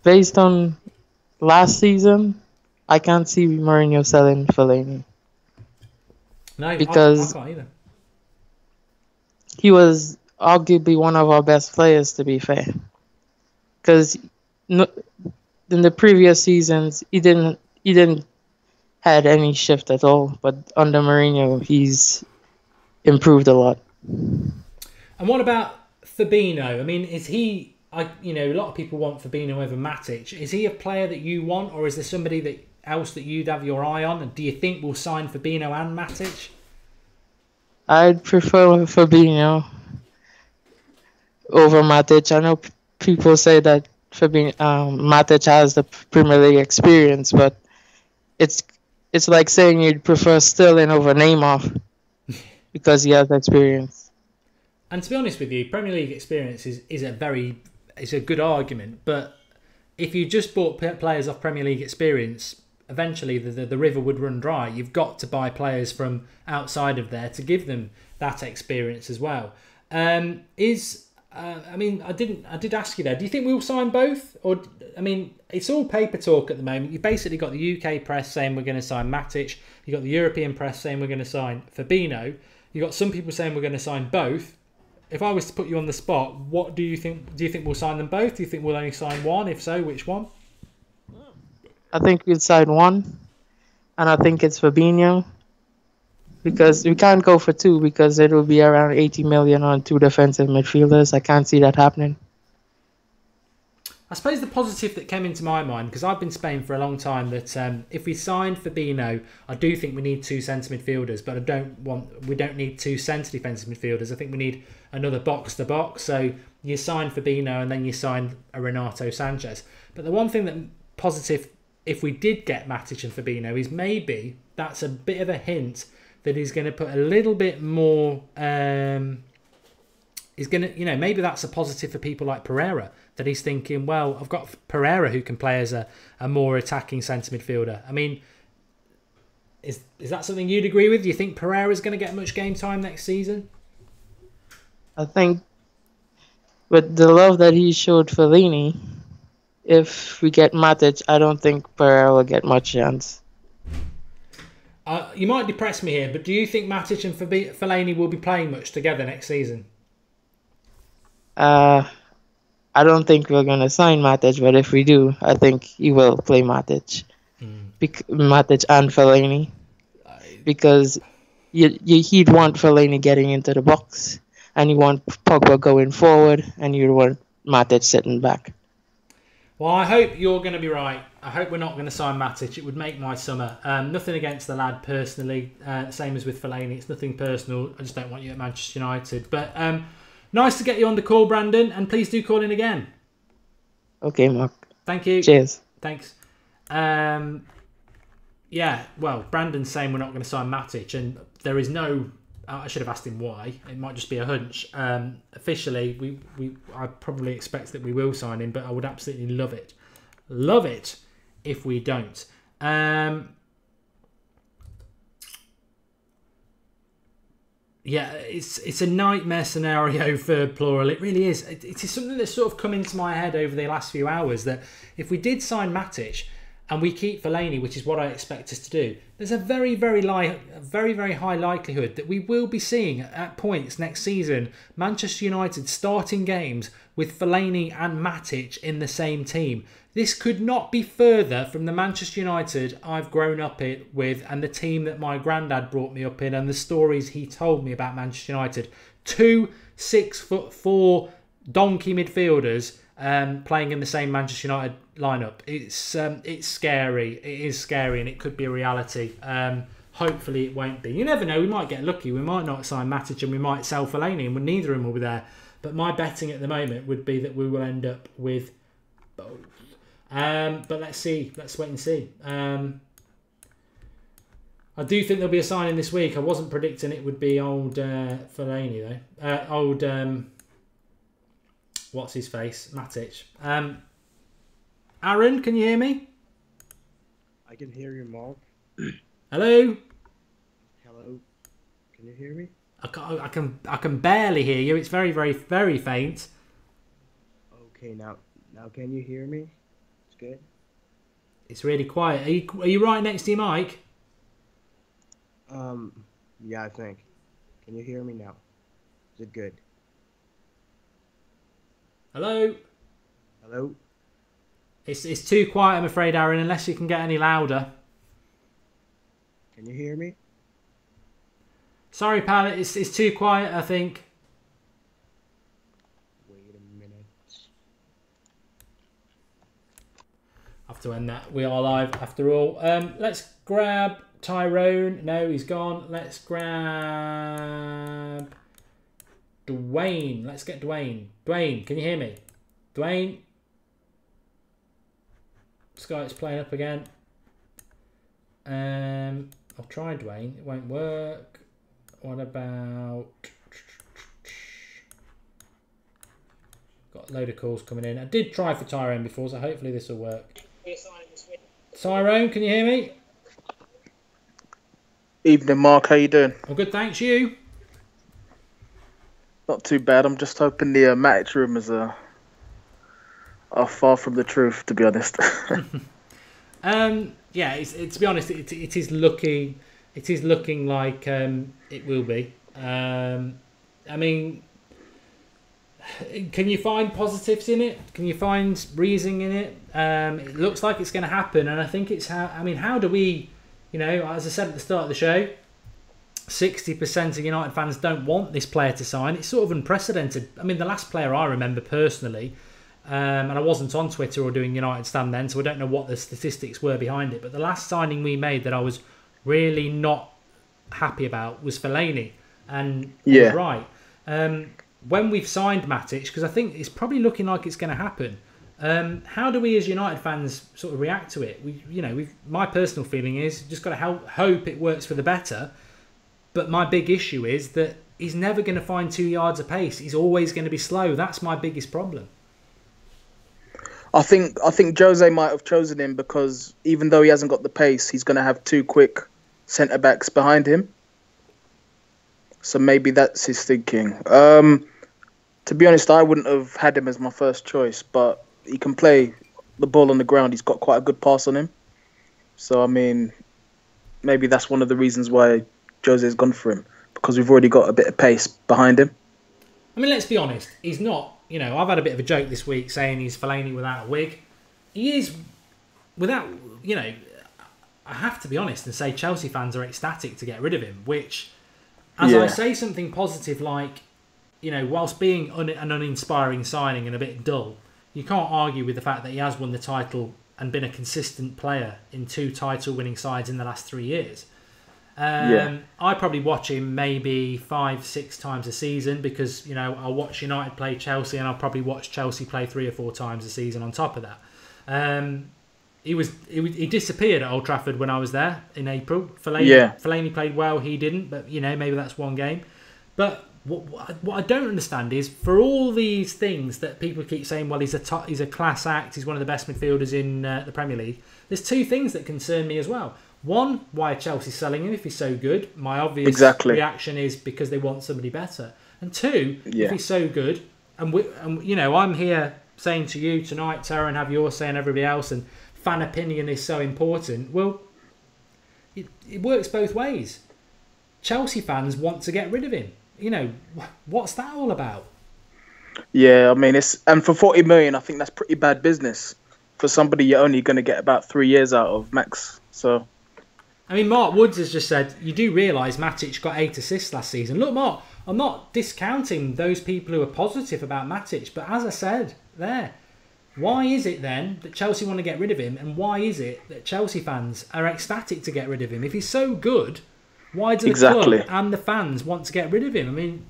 Based on last season, I can't see Mourinho selling Fellaini. No, because I can't either. He was arguably one of our best players, to be fair. Because in the previous seasons, he didn't had any shift at all. But under Mourinho, he's improved a lot. And what about Fabinho? I mean, is he? A lot of people want Fabinho over Matic. Is he a player that you want, or is there somebody else that you'd have your eye on? And do you think we'll sign Fabinho and Matic? I'd prefer Fabinho over Matic. I know people say that Matic has the Premier League experience, but it's like saying you'd prefer Sterling over Neymar. because he has experience. And to be honest with you, Premier League experience is a good argument. But if you just bought players off Premier League experience, eventually the river would run dry. You've got to buy players from outside of there to give them that experience as well. I did ask you there. Do you think we'll sign both? Or it's all paper talk at the moment. You've basically got the UK press saying we're going to sign Matic. You've got the European press saying we're going to sign Fabinho. You've got some people saying we're going to sign both. If I was to put you on the spot, what do you think? Do you think we'll sign them both? Do you think we'll only sign one? If so, which one? I think we'll sign one, and I think it's Fabinho, because we can't go for two because it will be around 80 million on two defensive midfielders. I can't see that happening. I suppose the positive that came into my mind, because I've been saying for a long time that if we signed Fabinho, I do think we need two centre midfielders, but we don't need two centre defensive midfielders. I think we need another box to box. So you sign Fabinho and then you sign a Renato Sanchez. But the one thing that positive, if we did get Matic and Fabinho, is maybe that's a bit of a hint that he's going to put a little bit more. Maybe that's a positive for people like Pereira, that he's thinking, well, I've got Pereira who can play as a more attacking centre midfielder. I mean, is that something you'd agree with? Do you think Pereira's going to get much game time next season? I think with the love that he showed Fellaini, if we get Matic, I don't think Pereira will get much chance. You might depress me here, but do you think Matic and Fellaini will be playing much together next season? I don't think we're going to sign Matic, but if we do, I think he will play Matic. Matic and Fellaini. Because he'd want Fellaini getting into the box, and you want Pogba going forward, and you want Matic sitting back. Well, I hope you're going to be right. I hope we're not going to sign Matic. It would make my summer. Nothing against the lad personally. Same as with Fellaini. It's nothing personal. I just don't want you at Manchester United. But nice to get you on the call, Brandon. And please do call in again. Okay, Mark. Thank you. Cheers. Thanks. Brandon's saying we're not going to sign Matic. And there is no... I should have asked him why. It might just be a hunch. Officially, I probably expect that we will sign him, but I would absolutely love it if we don't. It's a nightmare scenario for Plural. It really is. It is something that's sort of come into my head over the last few hours, that if we did sign Matic and we keep Fellaini, which is what I expect us to do, there's a very, very high likelihood that we will be seeing at points next season Manchester United starting games with Fellaini and Matic in the same team. This could not be further from the Manchester United I've grown up with, and the team that my granddad brought me up in, and the stories he told me about Manchester United. 2 6'4" donkey midfielders playing in the same Manchester United lineup. It's scary. It is scary, and it could be a reality. Hopefully it won't be. You never know. We might get lucky. We might not sign Matic and we might sell Fellaini, and neither of them will be there. But my betting at the moment would be that we will end up with both. But let's see. Let's wait and see. I do think there'll be a signing this week. I wasn't predicting it would be old Fellaini though. What's his face? Matic. Aaron, can you hear me? I can hear you, Mark. Hello? Hello. Can you hear me? I can barely hear you. It's very, very, very faint. Okay, now can you hear me? It's good. It's really quiet. Are you right next to your mic? Yeah, I think. Can you hear me now? Is it good? Hello? Hello? It's too quiet, I'm afraid, Aaron, unless you can get any louder. Can you hear me? Sorry, pal, it's too quiet, I think. Wait a minute. I have to end that. We are live after all. Let's grab Tyrone. No, he's gone. Let's grab Dwayne. Let's get Dwayne. Dwayne, can you hear me? Dwayne? Skype's playing up again. I'll try Dwayne. It won't work. What about... Got a load of calls coming in. I did try for Tyrone before, so hopefully this will work. Tyrone, can you hear me? Evening, Mark. How you doing? I'm good, thanks. You? Not too bad. I'm just hoping the Matic rumours are far from the truth, to be honest. Yeah, to be honest, it is looking like it will be. I mean, can you find positives in it? Can you find reason in it? It looks like it's going to happen, and I think it's how do we, as I said at the start of the show, 60% of United fans don't want this player to sign. It's sort of unprecedented. I mean, the last player I remember personally, and I wasn't on Twitter or doing United Stand then, so I don't know what the statistics were behind it, but the last signing we made that I was really not happy about was Fellaini, and he was right. When we've signed Matic, because I think it's probably looking like it's going to happen, how do we as United fans sort of react to it? My personal feeling is just got to hope it works for the better. But my big issue is that he's never going to find 2 yards of pace. He's always going to be slow. That's my biggest problem. I think Jose might have chosen him because even though he hasn't got the pace, he's going to have 2 quick centre backs behind him. So maybe that's his thinking. To be honest, I wouldn't have had him as my first choice, but he can play the ball on the ground. He's got quite a good pass on him. So, I mean, maybe that's one of the reasons why Jose's gone for him, because we've already got a bit of pace behind him. I mean, let's be honest. He's not, I've had a bit of a joke this week saying he's Fellaini without a wig. He is without, I have to be honest and say Chelsea fans are ecstatic to get rid of him, which, as I say something positive like, whilst being an uninspiring signing and a bit dull, you can't argue with the fact that he has won the title and been a consistent player in 2 title-winning sides in the last 3 years. I probably watch him maybe 5-6 times a season because I'll watch United play Chelsea and I'll probably watch Chelsea play 3 or 4 times a season on top of that. He disappeared at Old Trafford when I was there in April. Fellaini played well, he didn't, but maybe that's one game. But what I don't understand is, for all these things that people keep saying, well, he's a class act, he's one of the best midfielders in the Premier League, there's 2 things that concern me as well. One, why are Chelsea selling him if he's so good? My obvious reaction is because they want somebody better. And 2, if he's so good, and I'm here saying to you tonight, Tara, and have your say and everybody else, and fan opinion is so important. Well, it works both ways. Chelsea fans want to get rid of him. What's that all about? Yeah, I mean, and for 40 million, I think that's pretty bad business for somebody you're only going to get about 3 years out of max. So, I mean, Mark Woods has just said, you do realise Matic got 8 assists last season. Look, Mark, I'm not discounting those people who are positive about Matic, but as I said there, why is it then that Chelsea want to get rid of him, and why is it that Chelsea fans are ecstatic to get rid of him? If he's so good, why do the club and the fans want to get rid of him? I mean,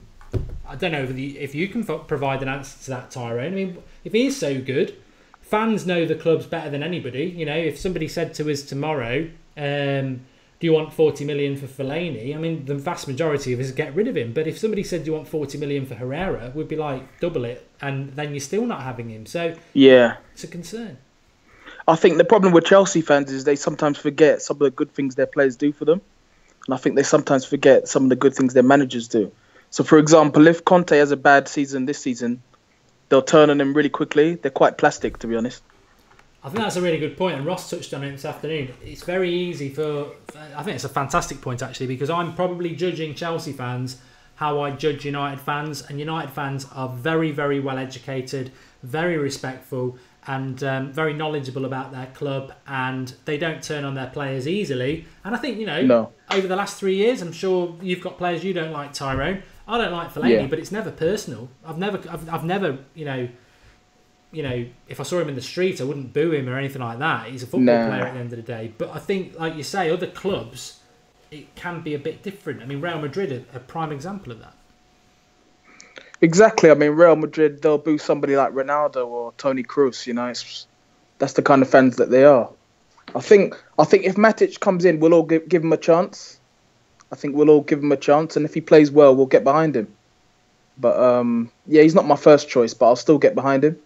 I don't know if you can provide an answer to that, Tyrone. I mean, if he is so good, fans know the clubs better than anybody. If somebody said to us tomorrow, do you want 40 million for Fellaini? I mean, the vast majority of us get rid of him. But if somebody said, do you want 40 million for Herrera, we'd be like, double it. And then you're still not having him. So, it's a concern. I think the problem with Chelsea fans is they sometimes forget some of the good things their players do for them. And I think they sometimes forget some of the good things their managers do. So, for example, if Conte has a bad season this season, they'll turn on him really quickly. They're quite plastic, to be honest. I think that's a really good point, and Ross touched on it this afternoon. It's very easy I think it's a fantastic point, actually, because I'm probably judging Chelsea fans how I judge United fans, and United fans are very, very well educated, very respectful, and very knowledgeable about their club, and they don't turn on their players easily. And I think, over the last 3 years, I'm sure you've got players you don't like, Tyrone. I don't like Fellaini, but it's never personal. I've never, if I saw him in the street, I wouldn't boo him or anything like that. He's a football player at the end of the day. But I think, like you say, other clubs, it can be a bit different. I mean, Real Madrid are a prime example of that. Exactly. I mean, Real Madrid, they'll boo somebody like Ronaldo or Toni Kroos. That's the kind of fans that they are. I think if Matic comes in, we'll all give him a chance. I think we'll all give him a chance, and if he plays well, we'll get behind him. But yeah, he's not my first choice, but I'll still get behind him.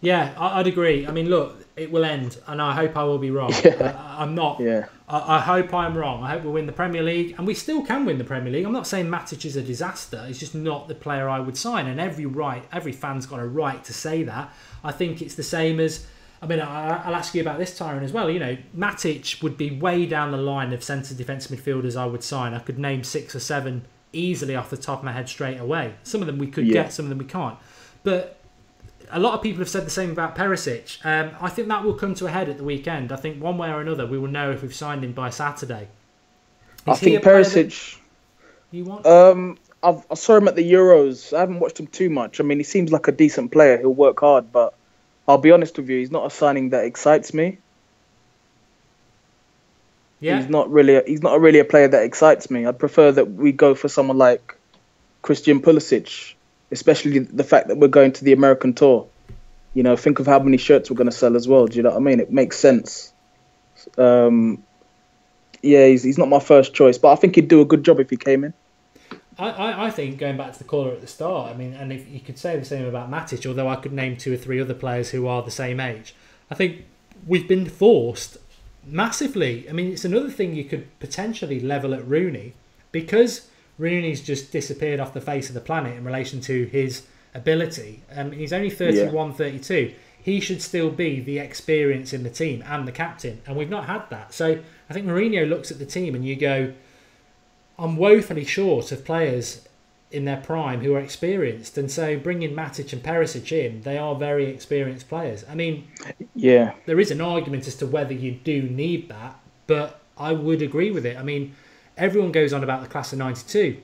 Yeah, I'd agree. I mean, look, it will end, and I hope I will be wrong. I'm not. Yeah. I hope I'm wrong. I hope we'll win the Premier League, and we still can win the Premier League. I'm not saying Matic is a disaster. He's just not the player I would sign, and every fan's got a right to say that. I think it's the same as. I mean, I'll ask you about this, Tyrone, as well. You know, Matic would be way down the line of centre defence midfielders I would sign. I could name 6 or 7 easily off the top of my head straight away. Some of them we could get, some of them we can't. But a lot of people have said the same about Perisic. I think that will come to a head at the weekend. I think one way or another we will know if we've signed him by Saturday. I think Perisic. You want? I saw him at the Euros. I haven't watched him too much. I mean, he seems like a decent player. He'll work hard, but I'll be honest with you, he's not a signing that excites me. Yeah. He's not really a player that excites me. I'd prefer that we go for someone like Christian Pulisic, especially the fact that we're going to the American tour. You know, think of how many shirts we're going to sell as well. Do you know what I mean? It makes sense. Yeah, he's not my first choice, but I think he'd do a good job if he came in. I think, going back to the caller at the start, I mean, and if you could say the same about Matic, although I could name 2 or 3 other players who are the same age, I think we've been forced massively. I mean, it's another thing you could potentially level at Rooney, because Rooney's just disappeared off the face of the planet in relation to his ability. He's only 31, 32. He should still be the experience in the team and the captain, and we've not had that. So I think Mourinho looks at the team and you go, I'm woefully short of players in their prime who are experienced, and so bringing Matic and Perisic in, they are very experienced players. I mean, yeah, there is an argument as to whether you do need that, but I would agree with it. I mean, everyone goes on about the class of 92,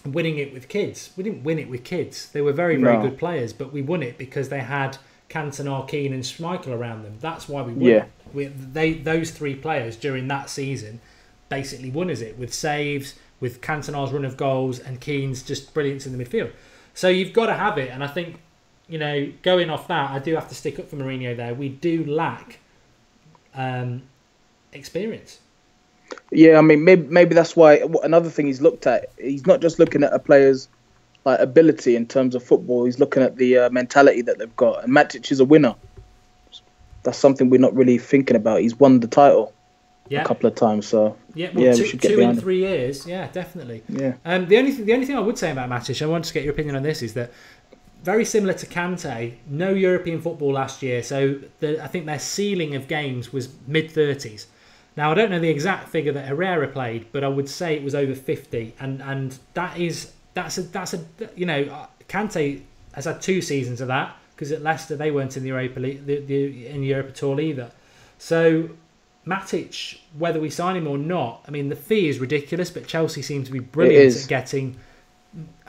winning it with kids. We didn't win it with kids. They were very, very good players, but we won it because they had Cantona, Keane and Schmeichel around them. That's why we won it. Those 3 players during that season basically won us it, with saves, with Cantona's run of goals and Keane's just brilliance in the midfield. So you've got to have it, and I think, you know, going off that, I do have to stick up for Mourinho there. We do lack experience. Yeah, I mean, maybe that's why another thing he's looked at, he's not just looking at a player's like ability in terms of football, he's looking at the mentality that they've got. And Matic is a winner. That's something we're not really thinking about. He's won the title a couple of times, so we 2 in 3 years, definitely. Yeah. The only thing I would say about Matic, I want to get your opinion on this, is that very similar to Kante, no European football last year, so I think their ceiling of games was mid-30s. Now I don't know the exact figure that Herrera played, but I would say it was over 50, and that's a you know, Kante has had 2 seasons of that, because at Leicester they weren't in the Europa League, in Europe at all either. So Matic, whether we sign him or not, I mean, the fee is ridiculous, but Chelsea seem to be brilliant at getting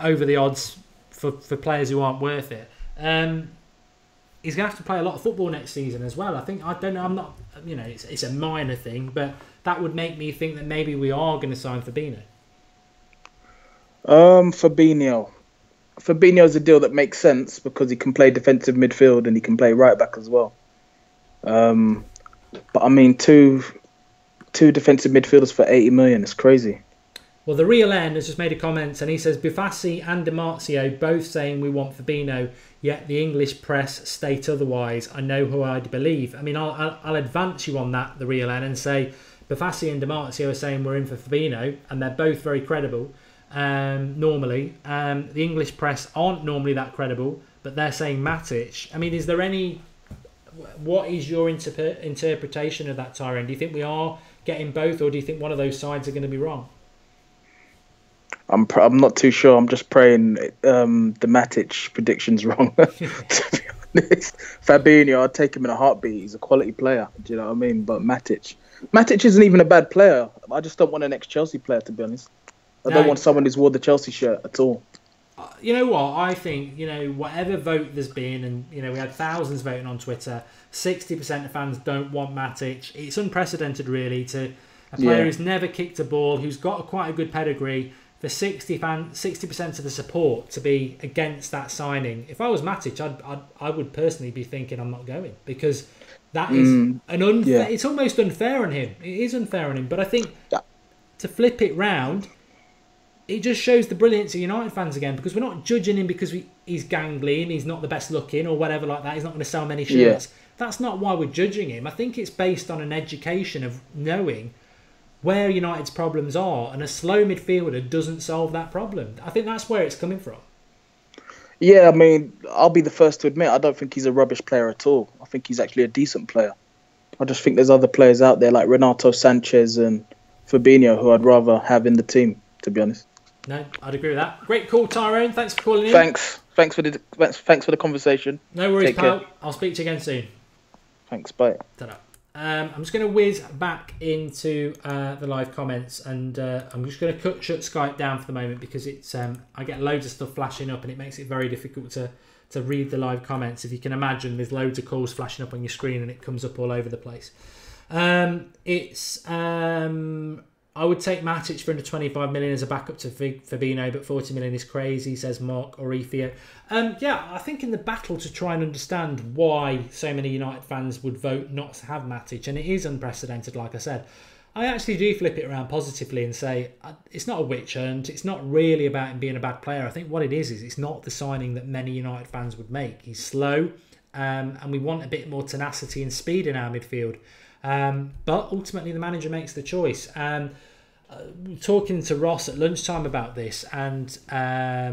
over the odds for players who aren't worth it. He's going to have to play a lot of football next season as well. I don't know, I'm not, you know, it's a minor thing, but that would make me think that maybe we are going to sign Fabinho. Fabinho's a deal that makes sense because he can play defensive midfield and he can play right back as well. But I mean, two defensive midfielders for 80 million is crazy. Well, the Real N has just made a comment, and he says Bufassi and Di Marzio both saying we want Fabinho, yet the English press state otherwise. I know who I'd believe. I mean, I'll advance you on that, the Real N, and say Bufassi and Di Marzio are saying we're in for Fabinho, and they're both very credible. Normally, the English press aren't normally that credible, but they're saying Matic. I mean, is there any? What is your interpretation of that, Tyrone? Do you think we are getting both, or do you think one of those sides are going to be wrong? I'm not too sure. I'm just praying the Matic prediction's wrong. To be honest, Fabinho, I'd take him in a heartbeat. He's a quality player. Do you know what I mean? But Matic isn't even a bad player. I just don't want an ex-Chelsea player, to be honest. I don't want someone who's wore the Chelsea shirt at all. You know what? I think, you know, whatever vote there's been, and, you know, we had thousands voting on Twitter, 60% of fans don't want Matic. It's unprecedented, really, to a player who's never kicked a ball, who's got quite a good pedigree, for 60% of the support to be against that signing. If I was Matic, I would personally be thinking I'm not going, because that is an unfair. It's almost unfair on him. It is unfair on him. But I think to flip it round, it just shows the brilliance of United fans again, because we're not judging him because he's gangly and he's not the best looking or whatever like that. He's not going to sell many shirts. Yeah. That's not why we're judging him. I think it's based on an education of knowing where United's problems are, and a slow midfielder doesn't solve that problem. I think that's where it's coming from. Yeah, I mean, I'll be the first to admit I don't think he's a rubbish player at all. I think he's actually a decent player. I just think there's other players out there like Renato Sanchez and Fabinho who I'd rather have in the team, to be honest. No, I'd agree with that. Great call, Tyrone. Thanks for calling in. Thanks for the conversation. No worries, pal. I'll speak to you again soon. Thanks, bye. Ta-da. I'm just going to whiz back into the live comments, and I'm just going to shut Skype down for the moment because it's I get loads of stuff flashing up and it makes it very difficult to read the live comments. If you can imagine, there's loads of calls flashing up on your screen and it comes up all over the place. I would take Matic for under 25 million as a backup to Fabinho, but 40 million is crazy, says Mark Orifio. Yeah, I think in the battle to try and understand why so many United fans would vote not to have Matic, and it is unprecedented, like I said, I actually do flip it around positively and say it's not a witch hunt. It's not really about him being a bad player. I think what it is it's not the signing that many United fans would make. He's slow, and we want a bit more tenacity and speed in our midfield. But ultimately the manager makes the choice. Talking to Ross at lunchtime about this, and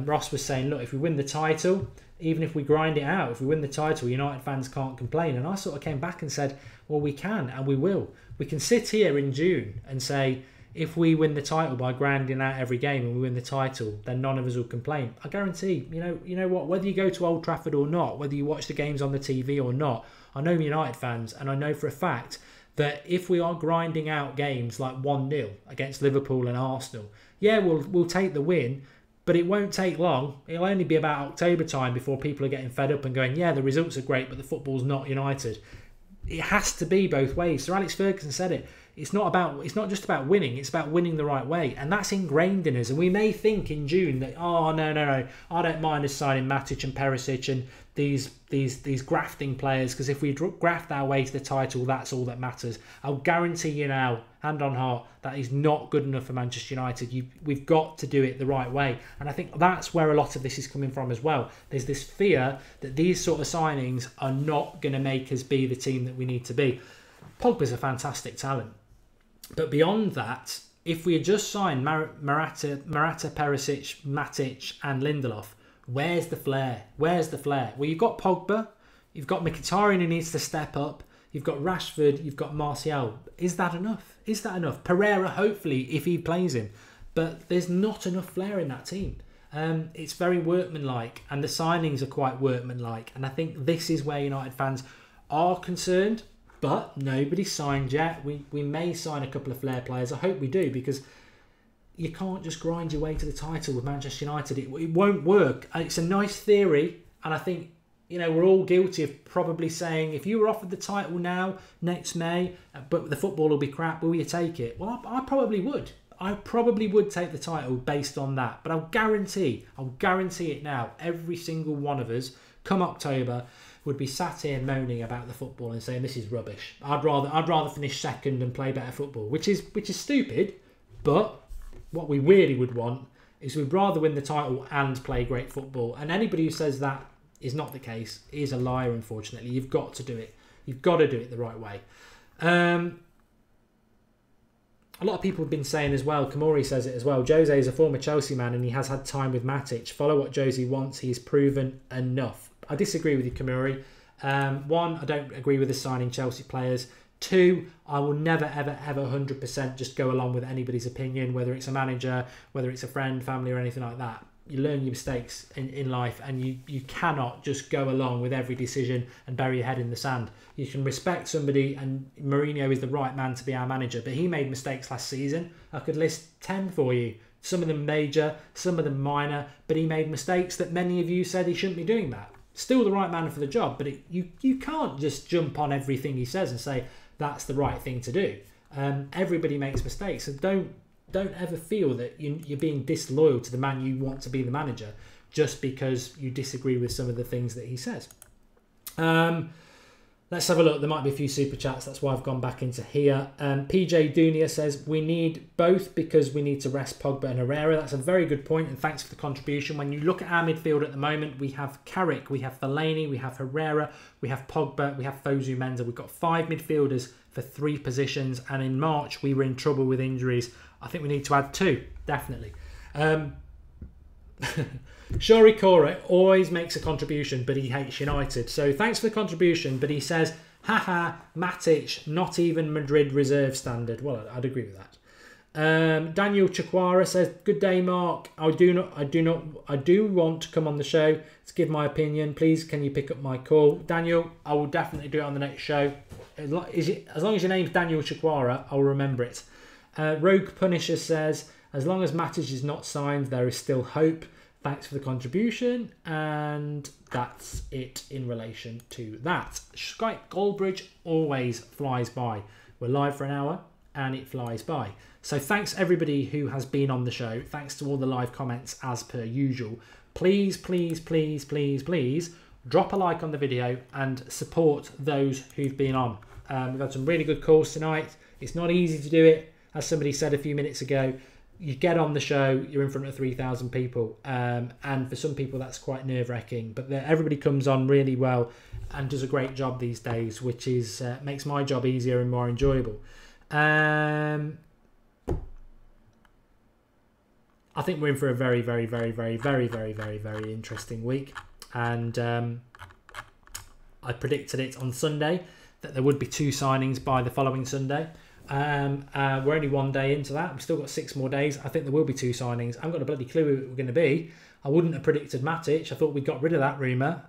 Ross was saying, look, if we win the title, even if we grind it out, if we win the title, United fans can't complain. And I sort of came back and said, well, we can, and we will. We can sit here in June and say, if we win the title by grinding out every game and we win the title, then none of us will complain. I guarantee, you know what, whether you go to Old Trafford or not, whether you watch the games on the TV or not, I know United fans, and I know for a fact that if we are grinding out games like 1-0 against Liverpool and Arsenal, yeah, we'll take the win, but it won't take long. It'll only be about October time before people are getting fed up and going, yeah, the results are great, but the football's not United. It has to be both ways. Sir Alex Ferguson said it. It's not just about winning, it's about winning the right way. And that's ingrained in us. And we may think in June that, oh, no, I don't mind us signing Matic and Perisic and these grafting players, because if we graft our way to the title, that's all that matters. I'll guarantee you now, hand on heart, that is not good enough for Manchester United. We've got to do it the right way. And I think that's where a lot of this is coming from as well. There's this fear that these sort of signings are not going to make us be the team that we need to be. Pogba's a fantastic talent. But beyond that, if we had just signed Morata, Perisic, Matic and Lindelof, where's the flair? Where's the flair? Well, you've got Pogba, you've got Mkhitaryan who needs to step up, you've got Rashford, you've got Martial. Is that enough? Is that enough? Pereira, hopefully, if he plays him. But there's not enough flair in that team. It's very workmanlike, and the signings are quite workmanlike. And I think this is where United fans are concerned. But nobody's signed yet. We may sign a couple of flair players. I hope we do, because you can't just grind your way to the title with Manchester United. It won't work. It's a nice theory, and I think we're all guilty of probably saying, if you were offered the title now, next May, but the football will be crap, will you take it? Well, I probably would. I probably would take the title based on that. But I'll guarantee it now, every single one of us, come October, would be sat here moaning about the football and saying this is rubbish. I'd rather finish second and play better football, which is stupid. But what we really would want is we'd rather win the title and play great football. And anybody who says that is not the case is a liar. Unfortunately, you've got to do it. You've got to do it the right way. A lot of people have been saying as well, Kamori says it as well, Jose is a former Chelsea man and he has had time with Matic. Follow what Jose wants. He's proven enough. I disagree with you, Kamuri. One, I don't agree with the signing Chelsea players. Two, I will never, ever, ever 100% just go along with anybody's opinion, whether it's a manager, whether it's a friend, family or anything like that. You learn your mistakes in life, and you cannot just go along with every decision and bury your head in the sand. You can respect somebody, and Mourinho is the right man to be our manager, but he made mistakes last season. I could list 10 for you. Some of them major, some of them minor, but he made mistakes that many of you said he shouldn't be doing that. Still the right man for the job, but you can't just jump on everything he says and say that's the right thing to do. Everybody makes mistakes, so don't ever feel that you're being disloyal to the man you want to be the manager just because you disagree with some of the things that he says. Let's have a look. There might be a few super chats. That's why I've gone back into here. PJ Dunia says, we need both because we need to rest Pogba and Herrera. That's a very good point, and thanks for the contribution. When you look at our midfield at the moment, we have Carrick, we have Fellaini, we have Herrera, we have Pogba, we have Fosu Mensah. We've got 5 midfielders for 3 positions, and in March we were in trouble with injuries. I think we need to add 2, definitely. Shori Kora always makes a contribution, but he hates United. So thanks for the contribution, but he says, haha, Matic, not even Madrid reserve standard. Well, I'd agree with that. Daniel Chakwara says, good day, Mark. I do want to come on the show to give my opinion. Please, can you pick up my call? Daniel, I will definitely do it on the next show. As long as your name's Daniel Chakwara, I'll remember it. Rogue Punisher says, as long as Matic is not signed, there is still hope. Thanks for the contribution, and that's it in relation to that. Skype Goldbridge always flies by. We're live for an hour and it flies by. So thanks everybody who has been on the show. Thanks to all the live comments as per usual. Please, please, please, please, please drop a like on the video and support those who've been on. We've had some really good calls tonight. It's not easy to do it. As somebody said a few minutes ago, you get on the show, you're in front of 3,000 people, and for some people that's quite nerve-wracking, but everybody comes on really well and does a great job these days, which is makes my job easier and more enjoyable. I think we're in for a very, very, very, very, very, very, very, very interesting week, and I predicted it on Sunday that there would be 2 signings by the following Sunday. We're only 1 day into that. We've still got 6 more days. I think there will be 2 signings. I haven't got a bloody clue who we're going to be. I wouldn't have predicted Matic. I thought we got rid of that rumour.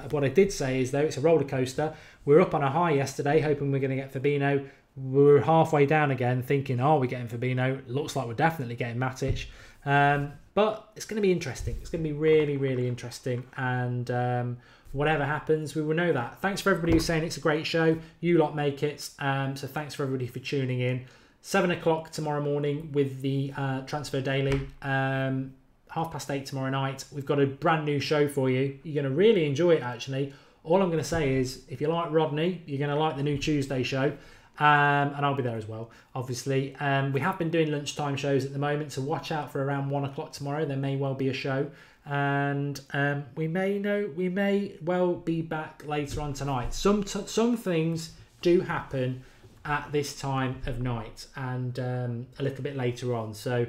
What I did say is, though, it's a roller coaster. We're up on a high yesterday, hoping we're going to get Fabinho. We're halfway down again, thinking, oh, we're getting Fabinho. Looks like we're definitely getting Matic. But it's going to be interesting. It's going to be really, really interesting. And whatever happens, we will know that. Thanks for everybody who's saying it's a great show. You lot make it. So thanks for everybody for tuning in. 7 o'clock tomorrow morning with the Transfer Daily. 8:30 tomorrow night. We've got a brand new show for you. You're going to really enjoy it, actually. All I'm going to say is, if you like Rodney, you're going to like the new Tuesday show. And I'll be there as well, obviously. We have been doing lunchtime shows at the moment, so watch out for around 1 o'clock tomorrow. There may well be a show, and we may well be back later on tonight. Some things do happen at this time of night, and a little bit later on. So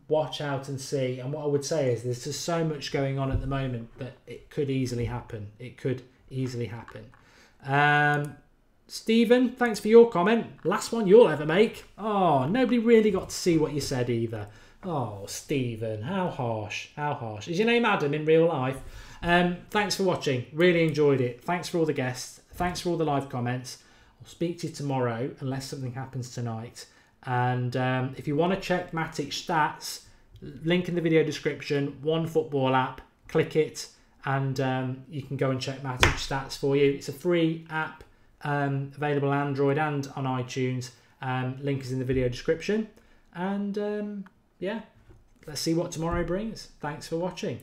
watch out and see. And what I would say is, there's just so much going on at the moment that it could easily happen. It could easily happen. Stephen, thanks for your comment. Last one you'll ever make. Oh, nobody really got to see what you said either. Oh, Stephen, how harsh. How harsh. Is your name Adam in real life? Thanks for watching. Really enjoyed it. Thanks for all the guests. Thanks for all the live comments. I'll speak to you tomorrow, unless something happens tonight. And if you want to check Matic stats, link in the video description, OneFootball app, click it, and you can go and check Matic stats for you. It's a free app. Available on Android and on iTunes. Link is in the video description. And yeah, let's see what tomorrow brings. Thanks for watching.